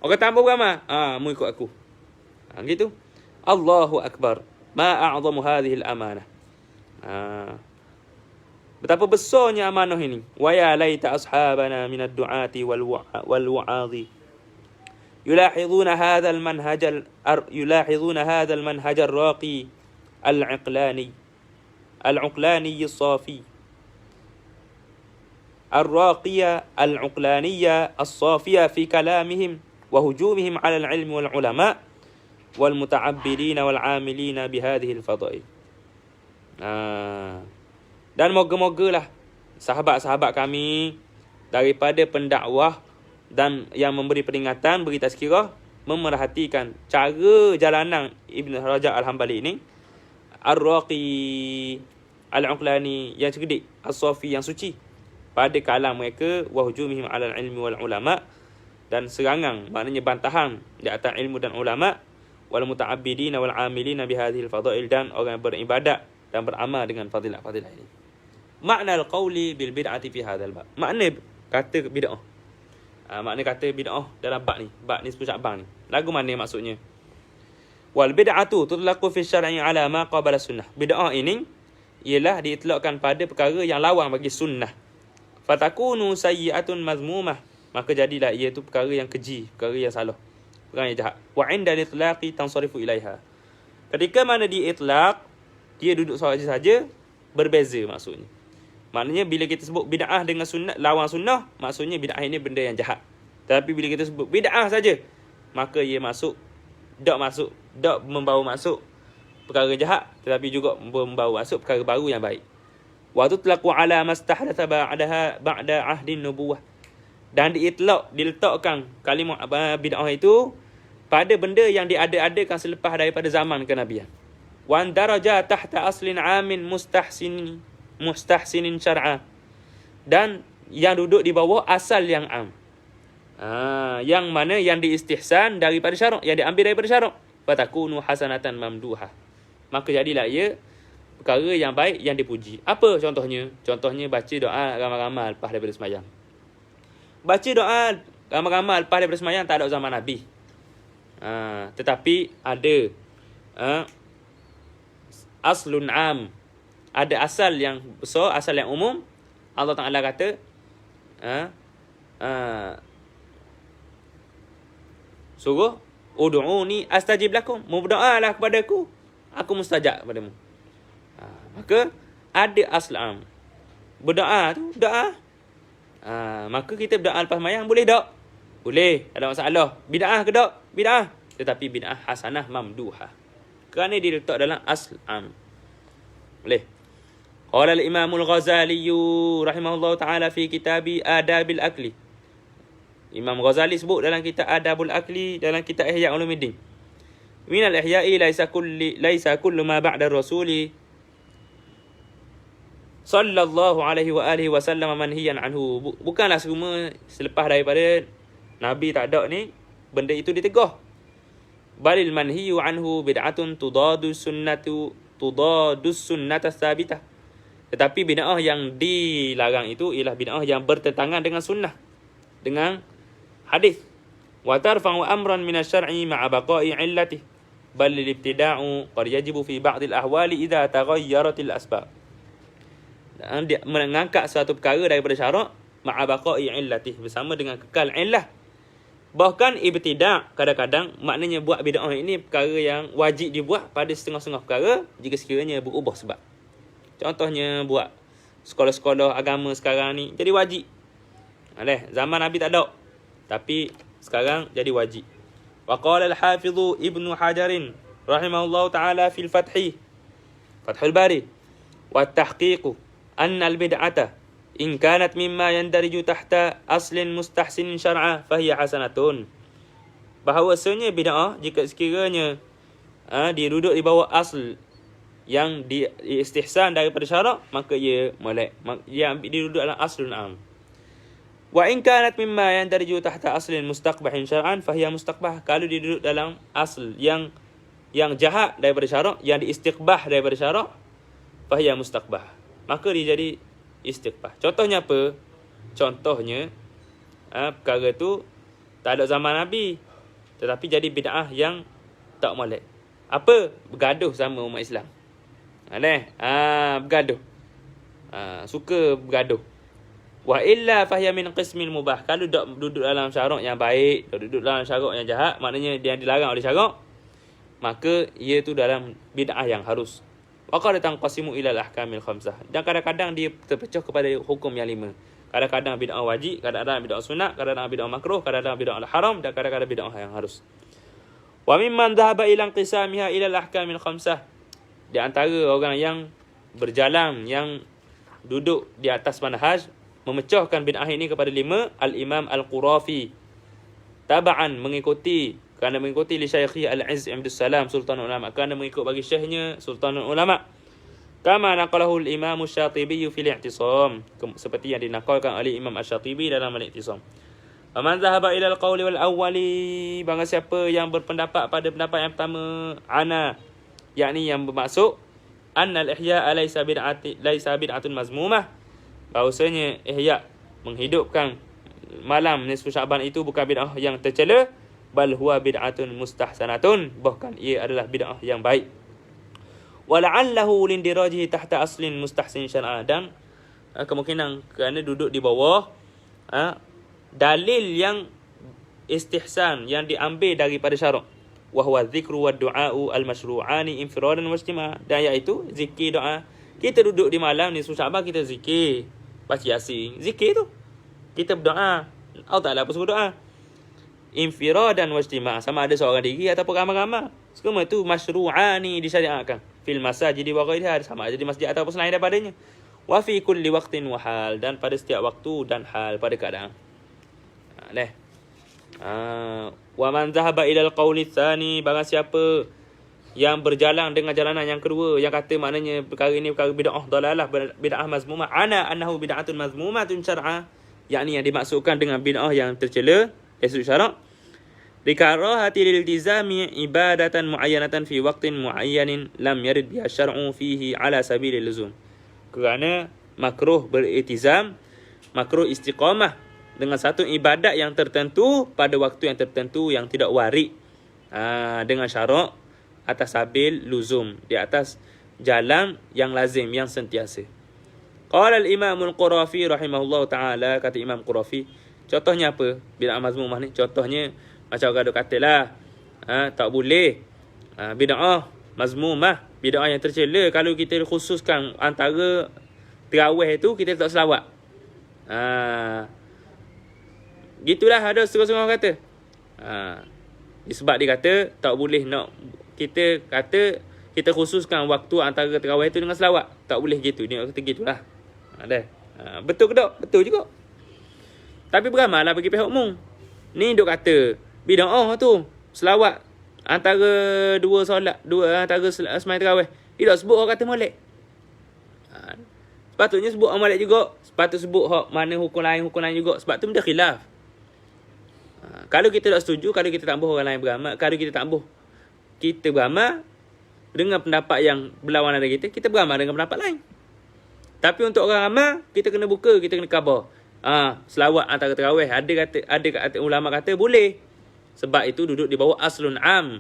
Orang tak mau beramal, mu ikut aku. Gitu. Allahu akbar. Ma a'zamu hadhihi al-amanah. Betapa besarnya amanah ini. Wa ya laita ashabana min ad-du'ati wal wa'adhi yulahizuna hadha al-manhaj ar-raqi al-uqlani as-safi الراقية العقلانية الصافية في كلامهم وهجومهم على العلم والعلماء والمتعبدين والعاملين بهذه الفضائل. Dan moga-mogalah sahabat-sahabat kami daripada pendakwah dan yang memberi peringatan, beri tazkirah, memerhatikan cara jalanan Ibn Rajab Al-Hambali ini, Ar-Raqi Al-Uqlani yang cerdik, As-Safi yang suci, pada kalam mereka, wa hujumihim 'alal ilmi wal ulama, dan serangan maknanya bantahan di atas ilmu dan ulama, wal muta'abbidina wal 'amilina bihadhil fadail, dan orang yang beribadat dan beramal dengan fadilat-fadilat ini. Makna al-qawli bil bid'ati fi hadzal bab. Makna kata bid'ah. Makna kata bid'ah dalam bab ni 10 Sya'ban ni. Lagu mana maksudnya? Wal bid'atu tutlaqu fi syar'i ala ma qabala sunnah. Bid'ah ini ialah diitlaqkan pada perkara yang lawan bagi sunnah. Fatakunu sayyi'atun mazmumah. Maka jadilah ia tu perkara yang keji, perkara yang salah, perkara yang jahat. Wa 'inda al-itlaqi tansarifu ilaiha. Ketika mana diitlaq, dia duduk saja, berbeza maksudnya. Maknanya bila kita sebut bid'ah dengan sunnah, lawan sunnah, maksudnya bid'ah ini benda yang jahat. Tapi bila kita sebut bid'ah saja, maka ia dak membawa masuk perkara jahat, tetapi juga membawa masuk perkara baru yang baik. Wa tutlaqu ala mastahdatha ba'da ahdin nubuwah. Dan diletakkan kalimah bid'ah itu pada benda yang diada-adakan selepas daripada zaman kenabian. Wan daraja tahta aslin amin mustahsinin syar'a, dan yang duduk di bawah asal yang am. Yang mana yang diistihsan daripada syarak, yang diambil daripada syarak. Fatakunu hasanatan mamduhah. Maka jadilah ia perkara yang baik yang dipuji. Apa contohnya? Contohnya baca doa ramai-ramai lepas daripada sembahyang. Baca doa ramai-ramai lepas daripada sembahyang tak ada zaman Nabi. Tetapi ada aslun am. Ada asal yang besar, asal yang umum. Allah Ta'ala kata, suruh, ud'uni astajib lakum. Berdoalah kepada aku mustajab kepadamu. Maka ada asal am. Berdoa tu, doa. Maka kita berdoa lepas mayang, boleh tak? Boleh, tak ada masalah. Bid'ah ke tak? Bid'ah. Tetapi bid'ah hasanah mamduhah. Kerana dia letak dalam asal am. Boleh. Qala al-Imam al-Ghazali rahimahullah ta'ala fi kitabi Adabil Akli. Imam Ghazali sebut dalam kitab Adabul Akli, dalam kitab Ihya Ulumuddin. Min al-ihya'i laisa kullu ma ba'da rasuli sallallahu alaihi wa alihi wasallam manhiyan anhu. Bukanlah semua selepas daripada Nabi tak ada ni benda itu ditegah. Balil manhiyu anhu bid'atun tudadus sunnata tsabitah. Tetapi bid'ah yang dilarang itu ialah bid'ah yang bertentangan dengan sunnah, dengan hadis. Wa tarfa'u amran min asy-syar'i ma'a baqa'i 'illatihi. Bal al-ibtida'u qad yajibu fi ba'd al-ahwali idza taghayyarat al-asbab. Dan dia mengangkat suatu perkara daripada syarak ma'a baqa'i 'illatihi, bersama dengan kekal illah. Bahkan ibtida' kadang-kadang maknanya buat bid'ah ini perkara yang wajib dibuat pada setengah-setengah perkara jika sekiranya berubah sebab. Contohnya buat sekolah-sekolah agama sekarang ni jadi wajib. Zaman Nabi tak ada, tapi sekarang jadi wajib. Wa qala al-Hafiz Ibnu Hajar rahimahullahu ta'ala fil Fathul Bari, wa tahqiq anna al-bid'ata in kanat mimma yandariju tahta aslin mustahsin syar'a fahiya hasanatun. Bahawasanya bid'ah jika sekiranya dia duduk di bawah asal yang diistihsan daripada syarak, maka ia molek, dia duduk dalam aslun am. Wa in kanat mimma yandariju tahta aslin mustaqbahin syar'an fahiya mustaqbah. Kalau dia duduk dalam asal yang jahat daripada syarak, yang diistiqbah daripada syarak, fahiya mustaqbah, maka dia jadi istiqbah. Contohnya apa? Contohnya perkara tu tak ada zaman Nabi, tetapi jadi bid'ah yang tak molek. Apa? Bergaduh sama umat Islam. Bergaduh. Suka bergaduh. Wa illa fahiya min qismil mubah. Kalau duduk dalam syarak yang baik, duduk dalam syarak yang jahat, maknanya dia dilarang oleh syarak, maka ia tu dalam bid'ah yang harus. Wa qad tanqasimu ila al-ahkamil khamsah. Dan kadang-kadang dia terpecah kepada hukum yang 5. Kadang-kadang bid'ah wajib, kadang-kadang bid'ah sunat, kadang-kadang bid'ah makruh, kadang-kadang bid'ah haram, dan kadang-kadang bid'ah yang harus. Wa mimman dhahaba ila inqisamiha ila al-ahkamil khamsah. Di antara orang yang berjalan, yang duduk di atas manhaj memecahkan bid'ah ini kepada 5. Al-Imam Al-Qurafi taba'an kerana mengikuti li Syekhi Al-Izz Abdus Salam Sultanul Ulama, kerana mengikut bagi syekhnya Sultanul Ulama. Kama naqalahu al-Imam Asy-Syatibi fil I'tisam, seperti yang dinakalkan oleh Imam Asy-Syatibi dalam Al-I'tisam. Faman dhahaba ila al-qawli wal awwali, barang siapa yang berpendapat pada pendapat yang pertama, yakni yang bermaksud anna al-ihya laysa bid'atun mazmumah, bahawasanya ihya menghidupkan malam nisfu Syaban itu bukan bid'ah yang tercela, bal huwa bid'atun mustahsanatun, bahkan ia adalah bid'ah yang baik. Wala'allahu lindirajihi tahta aslin mustahsin syar'a, dan kemungkinan kerana duduk di bawah dalil yang istihsan yang diambil daripada syarak. Wa huwa dzikru wa du'a'u al-mashru'ani infiradan wa ijtima', dan iaitu zikir doa. Kita duduk di malam ni Syaban, kita zikir, baca Yasin, zikir tu. Kita berdoa, Allah Ta'ala apa suruh doa. Infiradan wa ijtima', sama ada seorang diri ataupun ramai-ramai. Semua tu masyru'ani disyariatkan. Fil masajid wa ghairiha, sama ada di masjid ataupun selain daripadanya. Wa fi kulli waqtin wa hal, dan pada setiap waktu dan hal, pada keadaan. Wa man dhahaba ila al-qawli tsani, barang siapa yang berjalan dengan jalanan yang kedua, yang kata maknanya perkara ini perkara bid'ah dalalah, bid'ah mazmumah, annahu bid'atun mazmumatun syar'a, yakni yang dimaksudkan dengan bid'ah yang tercela dari syarak. Likarahati liltizami ibadatan muayyanatan fi waqtin muayyanin lam yarid biha syar'u fihi ala sabilil luzum, kerana makruh beriltizam, makruh istiqamah dengan satu ibadat yang tertentu pada waktu yang tertentu yang tidak warid dengan syarak atas sabil luzum, di atas jalan yang lazim, yang sentiasa. Qala al-Imam Al-Qurafi rahimahullah ta'ala, kata Imam Qurafi, contohnya apa bid'ah mazmumah ni? Contohnya macam orang katalah tak boleh bid'ah mazmumah, bid'ah yang tercela kalau kita khususkan antara tarawih itu kita tak selawat. Gitulah ada setengah-setengah kata. Sebab dia kata tak boleh nak kita kata kita khususkan waktu antara tarawih itu dengan selawat. Tak boleh gitu. Dia kata gitulah. Betul ke tak? Betul juga. Tapi beramailah bagi pihak umum. Ni duk kata bid'ah tu selawat antara dua solat, antara sembahyang tarawih. Dia tak sebut orang kata molek. Sepatutnya sebut orang molek juga. Sepatutnya sebut mana hukum lain juga. Sebab tu benda khilaf. Kalau kita tak setuju, kalau kita tak mahu orang lain beramal, kalau kita tak mahu kita beramal dengan pendapat yang berlawanan dengan kita beramal dengan pendapat lain. Tapi untuk orang amal, kita kena buka, kita kena khabar. Selawat antara tarawih, ada ulama kata boleh. Sebab itu duduk di bawah aslun am,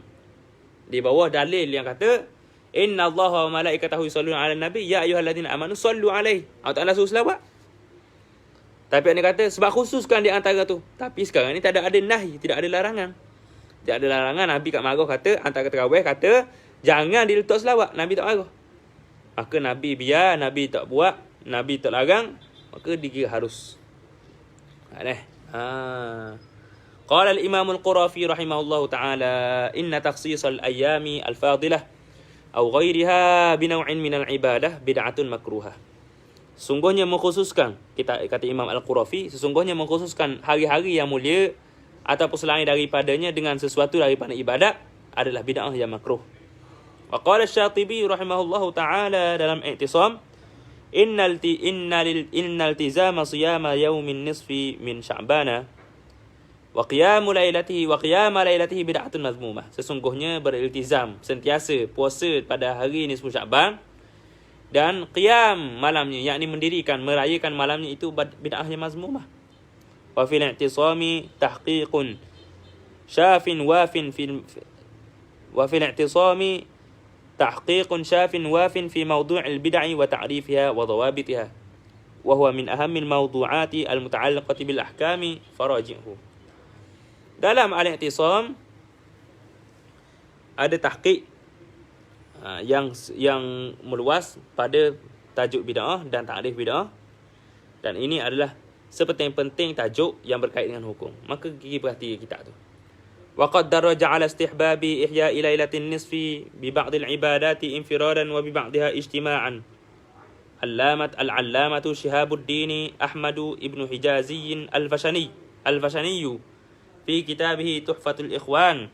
di bawah dalil yang kata inna Allaha wa malaikatahu yusalluna 'alan nabi ya ayyuhalladzina amanu sallu 'alaihi. Allah Ta'ala suruh selawat. Tapi dia kata sebab khususkan di antara tu. Tapi sekarang ni tak ada nahi, tidak ada larangan. Tidak ada larangan. Nabi kat marah kata antara tarawih kata jangan diletak selawat. Nabi tak marah. Maka Nabi biar, Nabi tak buat, Nabi tak larang, maka dikira harus. Qala al-Imam Al-Qurafi rahimahullahu ta'ala, inna takhsis al-ayami al-fadilah aw ghairiha binaw'in min al-ibadah bid'atun makruhah. Sesungguhnya mengkhususkan, kata Imam Al-Qurafi, sesungguhnya mengkhususkan hari-hari yang mulia ataupun selain daripadanya dengan sesuatu daripada ibadat adalah bid'ah yang makruh. Wa qala Asy-Syatibi rahimahullahu ta'ala dalam I'tisam, innal iltizama siyama yaumin nisfi min Sya'bana wa qiyama lailatihi bid'atun mazmumah. Sesungguhnya beriltizam sentiasa puasa pada hari nisfu Sya'ban dan qiyam malamnya, yakni mendirikan, merayakan malamnya, itu bid'ah yang mazmumah. Wa fil i'tisami tahqiqun syafin wafin fi mawdu'il bid'ah wa ta'rifiha wa dhawabitiha wa huwa min ahammil mawdu'ati al-muta'alliqati bil ahkami faraji'hu. Dalam al-i'tisam ada tahqiq yang meluas pada tajuk bid'ah dan ta'rif bid'ah, dan ini adalah sepenting-penting tajuk yang berkait dengan hukum. Maka gigi perhati kitab tu. Wa qad daraja 'ala istihbabi ihya'i lailatin nisfi bi ba'd al-ibadati infiradan wa bi ba'dha ijtima'an. Al-Allamatu Shihabuddin Ahmadu Ibn Hijazi Al-Fashani fi kitabih Tuhfatul Ikhwan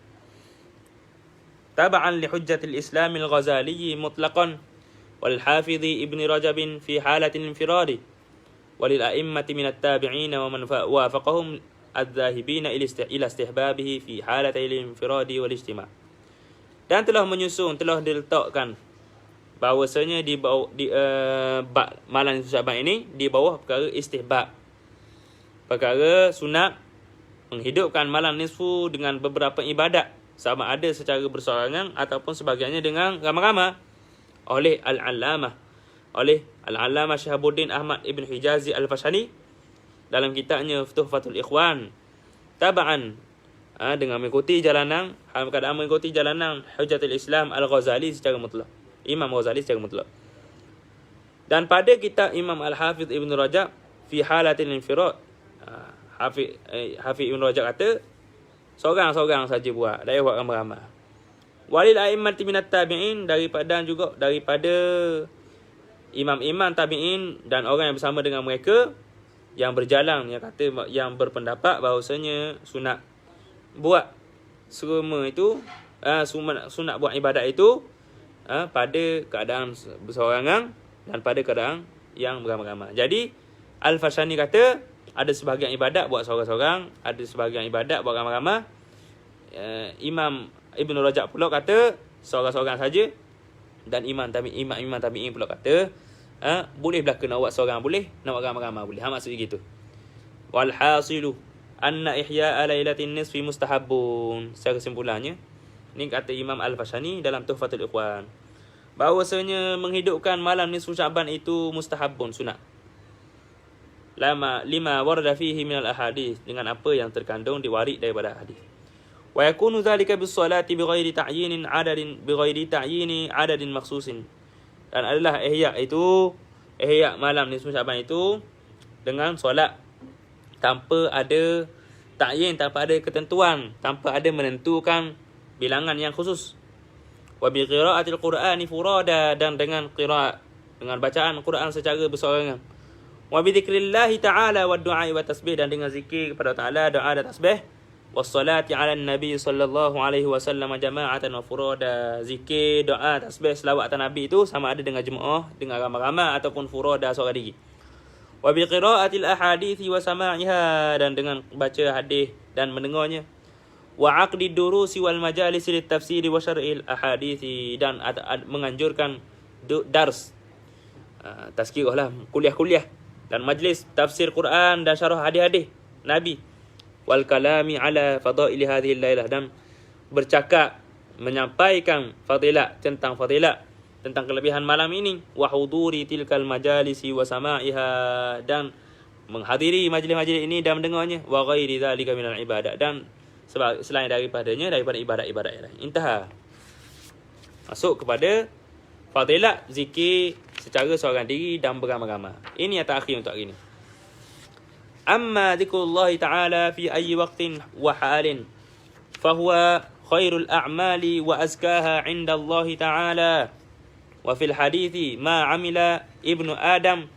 tab'an li hujjatil Islam al-Ghazali mutlaqan wal Hafidh Ibn Rajab fi halatil infiradi walil a'immati min at-tabi'in wa man wafaqahum adh-dhahibin ila istihbabihi fi halatil infiradi wal ijtima'. Dan telah diletakkan bahawasanya di malam nisfu Sya'ban ini di bawah perkara istihbab, perkara sunat menghidupkan malam nisfu dengan beberapa ibadat, sama ada secara bersorangan ataupun sebahagiannya dengan ramai-ramai, oleh Al-Allamah Shihabuddin Ahmad Ibn Hijazi Al-Fashani dalam kitabnya Tuhfatul Ikhwan tab'an, dengan mengikuti jalanan Hujjatul Islam Al-Ghazali secara mutlak, Imam Ghazali secara mutlak. Dan pada kitab Imam Al-Hafidh Ibn Rajab fi halatil infirad, Hafidh Ibn Rajab kata seorang-seorang saja buat, tak buat ramai-ramai. Walil a'immati minat tabi'in, daripada imam-imam tabi'in dan orang yang bersama dengan mereka yang berjalan, yang berpendapat bahawasanya sunat buat semua itu, sunat buat ibadat itu pada keadaan bersorangan dan pada keadaan yang beramai-ramai. Jadi Al-Fashani kata ada sebahagian ibadat buat seorang-seorang, ada sebahagian ibadat buat ramai-ramai. Imam Ibn Rajab pula kata seorang-seorang saja, dan imam tabi'in pula kata boleh belaka nak buat seorang boleh, nak buat ramai-ramai boleh. Maksudnya gitu. Wal hasilu anna ihya'a lailatin nisfi mustahabun. Secara kesimpulannya, ni kata Imam Al-Fashani dalam Tuhfatul Ikhwan, bahawasanya menghidupkan malam nisfu Sya'ban itu mustahabun, sunat. Lima warada fihi minal ahadith, dengan apa yang terkandung diwarid daripada hadis. Wa yakunu dhalika bis salati bighairi ta'yinin adadin makhsusin. Dan adalah ihya malam nisfu Sya'ban itu dengan solat tanpa ada ta'yin, tanpa ada ketentuan, tanpa ada menentukan bilangan yang khusus. Wa bi qira'atil Qur'ani furada, dan dengan qira'at, dengan bacaan Quran secara bersorangan. Wa bi dzikrillah ta'ala wa du'a wa tasbih, dan dengan zikir kepada Ta'ala, doa dan tasbih. Was salati 'ala nabi sallallahu alaihi wasallam jama'atan wa furada. Zikir, doa, tasbih, selawat atas Nabi itu sama ada dengan jemaah, dengan ramai-ramai ataupun furada, seorang diri. Wa bi qira'atil ahadithi wa sama'iha, dan dengan baca hadis dan mendengarnya. Wa aqdi durusi wal majalis lit tafsiri wa syar'il ahadithi, dan menganjurkan dars, tazkirah lah, kuliah-kuliah dan majlis tafsir Quran dan syarah hadis-hadis Nabi. Wal kalami ala fadaili hadhihi lailah, dan bercakap, menyampaikan fadilat tentang kelebihan malam ini. Wa huduri tilkal majalisi wa sama'iha, dan menghadiri majlis-majlis ini dan mendengarnya. Wa ghairi dzalika minal ibadah, dan selain daripada ibadat-ibadat yang lain. Intaha. Masuk kepada fadilat zikir secara seorang diri dan beramai-ramai. Ini yang terakhir untuk hari ini. Amma dzikrullah ta'ala fi ayyi waqtin wa halin fahuwa khairul a'mali wa azkaha 'inda Allah ta'ala. Wa fil hadithi ma 'amila ibnu Adam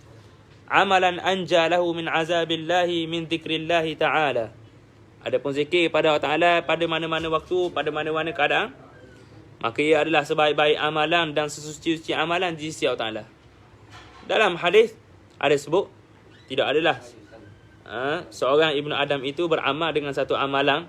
amalan anja lahu min azabillahi min dzikrillah ta'ala. Adapun zikir pada Allah Ta'ala pada mana-mana waktu, pada mana-mana keadaan, maka ia adalah sebaik-baik amalan dan sesuci-suci amalan di sisi Allah Ta'ala. Dalam hadis ada sebut, tidak adalah seorang Ibnu Adam itu beramal dengan satu amalan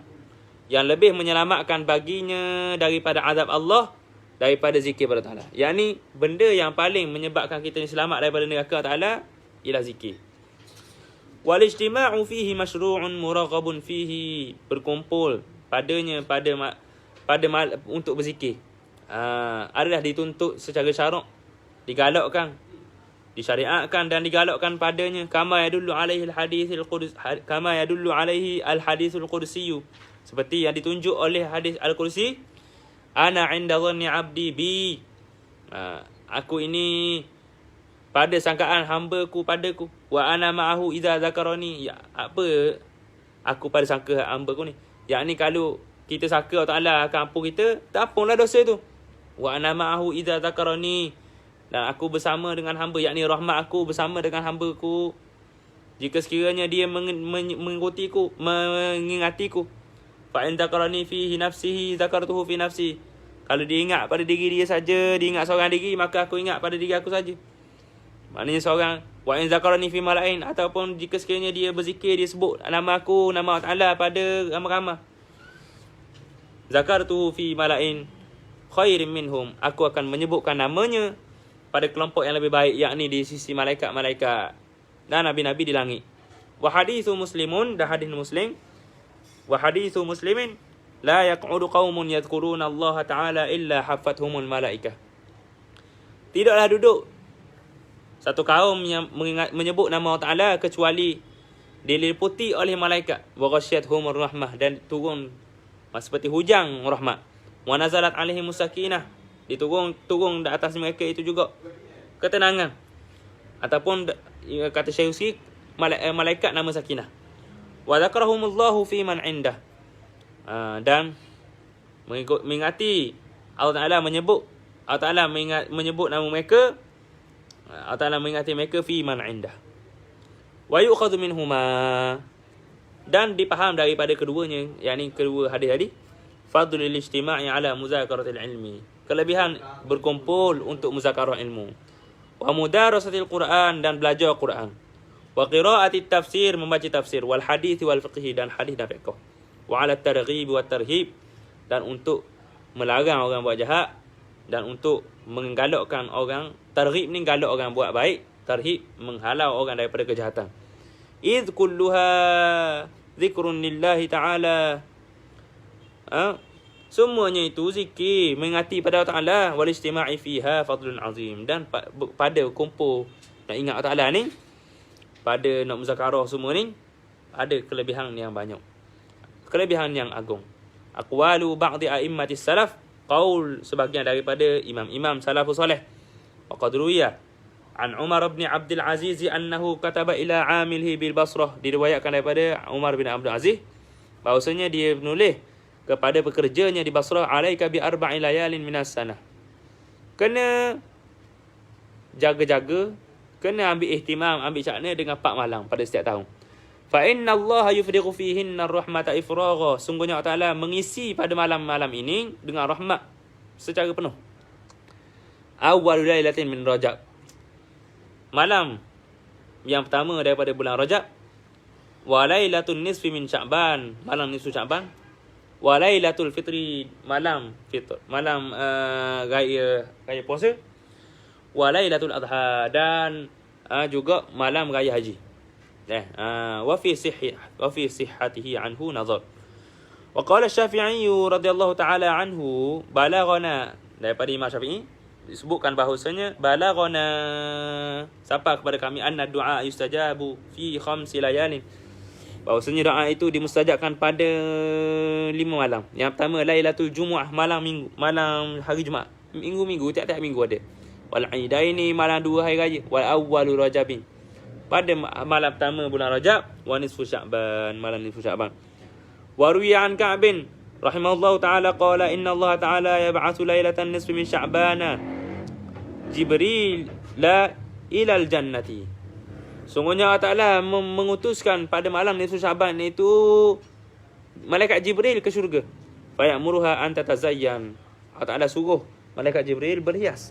yang lebih menyelamatkan baginya daripada azab Allah daripada zikir pada Ta'ala. Yang ni benda yang paling menyebabkan kita ni selamat daripada neraka Ta'ala ialah zikir. Wal ijtima'u fihi masyru'un muraghabun fihi, berkumpul padanya untuk berzikir adalah dituntut secara syarak, digalakkan, disyariatkan dan digalakkan padanya. Kama yadullu alaihi al-hadithul qudsi, seperti yang ditunjuk oleh hadis al-Qudsi, ana 'inda dhanni 'abdi bi, aku ini pada sangkaan hamba-ku padaku. Wa ana ma'ahu idza zakarani, ya, apa aku pada sangka hamba-ku ni, yakni kalau kita sangka Allah Taala akan ampun kita, tak ampunlah dosa tu. Wa ana ma'ahu idza zakarani, dan aku bersama dengan hamba, yakni rahmat aku bersama dengan hamba-Ku. Jika sekiranya dia mengikutiku, mengingatiku, fa in dzakarani fi nafsihi dzakartuhu fi nafsi. Kalau dia ingat pada diri dia saja, dia ingat seorang diri, maka aku ingat pada diri aku saja. Maknanya seorang, wa in dzakarani fi malain, ataupun jika sekiranya dia berzikir, dia sebut nama aku, nama Allah Taala pada ramai-ramai, zakartuhu fi malain khairin minhum, aku akan menyebutkan namanya pada kelompok yang lebih baik, yakni di sisi malaikat-malaikat dan nabi-nabi di langit. Wa hadithu muslimun, dah hadis Muslim, wa hadithu muslimin la yaq'udu qaumun yadhkuruna Allah Ta'ala illa haffathumul malaikah. Tidaklah duduk satu kaum yang menyebut nama Allah Ta'ala kecuali diliputi oleh malaikat. Wa ghasyiathumur rahmah, dan turun seperti hujang rahmat. Wa nazalat alaihimus sakinah, turun di atas mereka itu juga ketenangan. Ataupun kata Syekh Usi, malaikat nama sakinah. Wa dzakarahumullahu fi man indah, dan mengingati Allah Taala menyebut nama mereka, Allah Taala mengingati mereka fi man indah. Wa yu'khadhu minhuma, dan dipaham daripada keduanya, yakni kedua hadis-hadis, fadlul ijtima'i ala muzakaratil ilmi, kelebihan berkumpul untuk muzakarah ilmu, wa mudarasatil Quran, dan belajar Quran, wa qira'atit tafsir, membaca tafsir, wal hadis wal fiqh, dan hadis dan fiqh, wa ala targhib wa tarhib, dan untuk melarang orang buat jahat dan untuk menggalakkan orang. Targhib ni galak orang buat baik, tarhib menghalau orang daripada kejahatan. Idh kulluha zikrun lillahi ta'ala, semuanya itu zikir mengingati pada Allah Ta'ala, wal istima'i fiha fadlun azim, dan pada kumpul nak ingat Allah Ta'ala ni, pada nak muzakarah semua ni, ada kelebihan yang banyak, kelebihan yang agung. Aqwalu ba'di a'immatis salaf, qaul sebahagian daripada imam-imam salafus soleh. Wa qad ruwiya an Umar bin Abdul Aziz annahu kataba ila amilhi bil Basrah, diriwayatkan daripada Umar bin Abdul Aziz bahawasanya dia menulis kepada pekerjanya di Basrah, alaika bi arba'i layalin minas sanah, kena jaga-jaga, kena ambil ihtimam, ambil syakna dengan 4 malam pada setiap tahun. Fa inna Allah yufriqu fihinna rahmata ifragha, sungguhnya Allah Taala mengisi pada malam-malam ini dengan rahmat secara penuh. Awwal lailatin min Rajab, malam yang pertama daripada bulan Rajab. Wa lailatun nisfi min Sya'ban, malam nisfu Sya'ban. Wa lailatul fitri, malam fitr, malam raya puasa. Wa lailatul adha, dan juga malam raya haji. Wa fi sihhatihi anhu nazar. Wa qala Syafi'i radhiyallahu ta'ala anhu, balaghana, daripada Imam Syafi'i disebutkan bahawasanya, balaghana, sampai kepada kami, anna du'a yustajabu fi 5 layalin, bahawasanya doa itu dimustajabkan pada 5 malam. Yang pertama Lailatul Jumu'ah, malam minggu, malam hari Jumaat, minggu-minggu, tiap-tiap minggu ada. Wal Aidaini, malam 2 hari raya. Wal Awwalu Rajabin, pada malam pertama bulan Rajab. Wa nisfu Sya'ban, malam nisfu Sya'ban. Wa ruwiya an Ka'bin rahimahullahu ta'ala qala inna Allah ta'ala yab'atsu lailatan nisfi min Sya'bana Jibril la ilal jannati, sungguhnya Allah Ta'ala mengutuskan pada malam nisfu Sya'ban itu malaikat Jibril ke syurga. Fa ya'muruha an tatazayyan, Allah Ta'ala suruh malaikat Jibril berhias.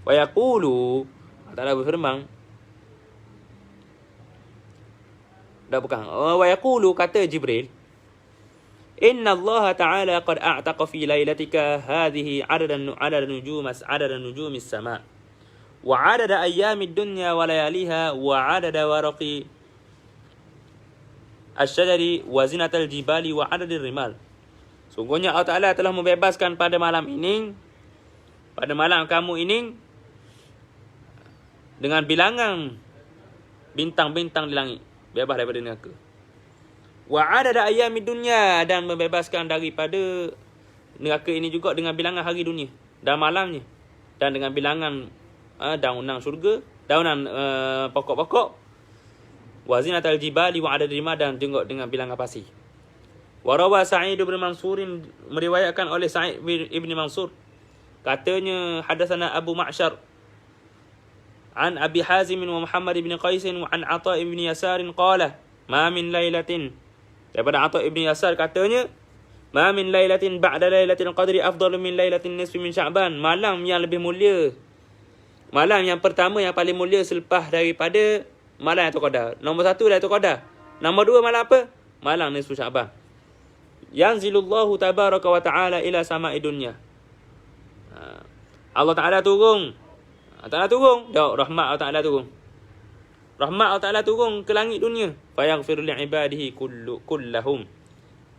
Wa yaqulu, Allah Ta'ala berfirman, wa yaqulu, kata Jibril, inna Allah Ta'ala qad a'taqa fi lailatika hadhihi adada nujumis sama' wa adada ayyamid dunya wa layaliha wa adada waraqi asyajari wa zinatal jibali wa adadir rimal. Sungguhnya Allah Ta'ala telah membebaskan pada malam ini, pada malam kamu ini, dengan bilangan bintang-bintang di langit, bebas daripada neraka. Wa adada ayyamid dunya, dan membebaskan daripada neraka ini juga dengan bilangan hari dunia dan malamnya, dan dengan bilangan daunan syurga, daunan pokok-pokok. Wa zinatal jibali wa adad rima, dan juga dengan bilangan pasir. Wa rawa Sa'id bin Mansur, meriwayatkan oleh Sa'id bin Mansur, katanya hadatsana Abu Ma'syar An Abi Hazim wa Muhammad ibn Qais wa an Atha ibn Yasar qala ma min lailatin, daripada Atha ibn Yasar katanya, ma min lailatin ba'da lailatul qadri afdalu min lailatin nisfi min Sya'ban, malam yang lebih mulia, malam yang pertama yang paling mulia selepas daripada malam Lailatul Qadar. Nombor 1 Lailatul Qadar. Nombor 2 malam apa? Malam nisfu Sya'ban. Yanzilullahu tabaraka wa ta'ala ila sama'i dunya. Allah Ta'ala turun. Allah Ta'ala turun. Rahmat Allah Ta'ala turun. Rahmat Allah Ta'ala turun ke langit dunia. Fayaghfir li'ibadihi kullahum.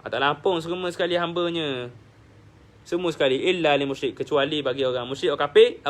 Allah Ta'ala ampun semua sekali hamba-Nya. Semua sekali. Illa li musyrik. Kecuali bagi orang musyrik, orang kafir.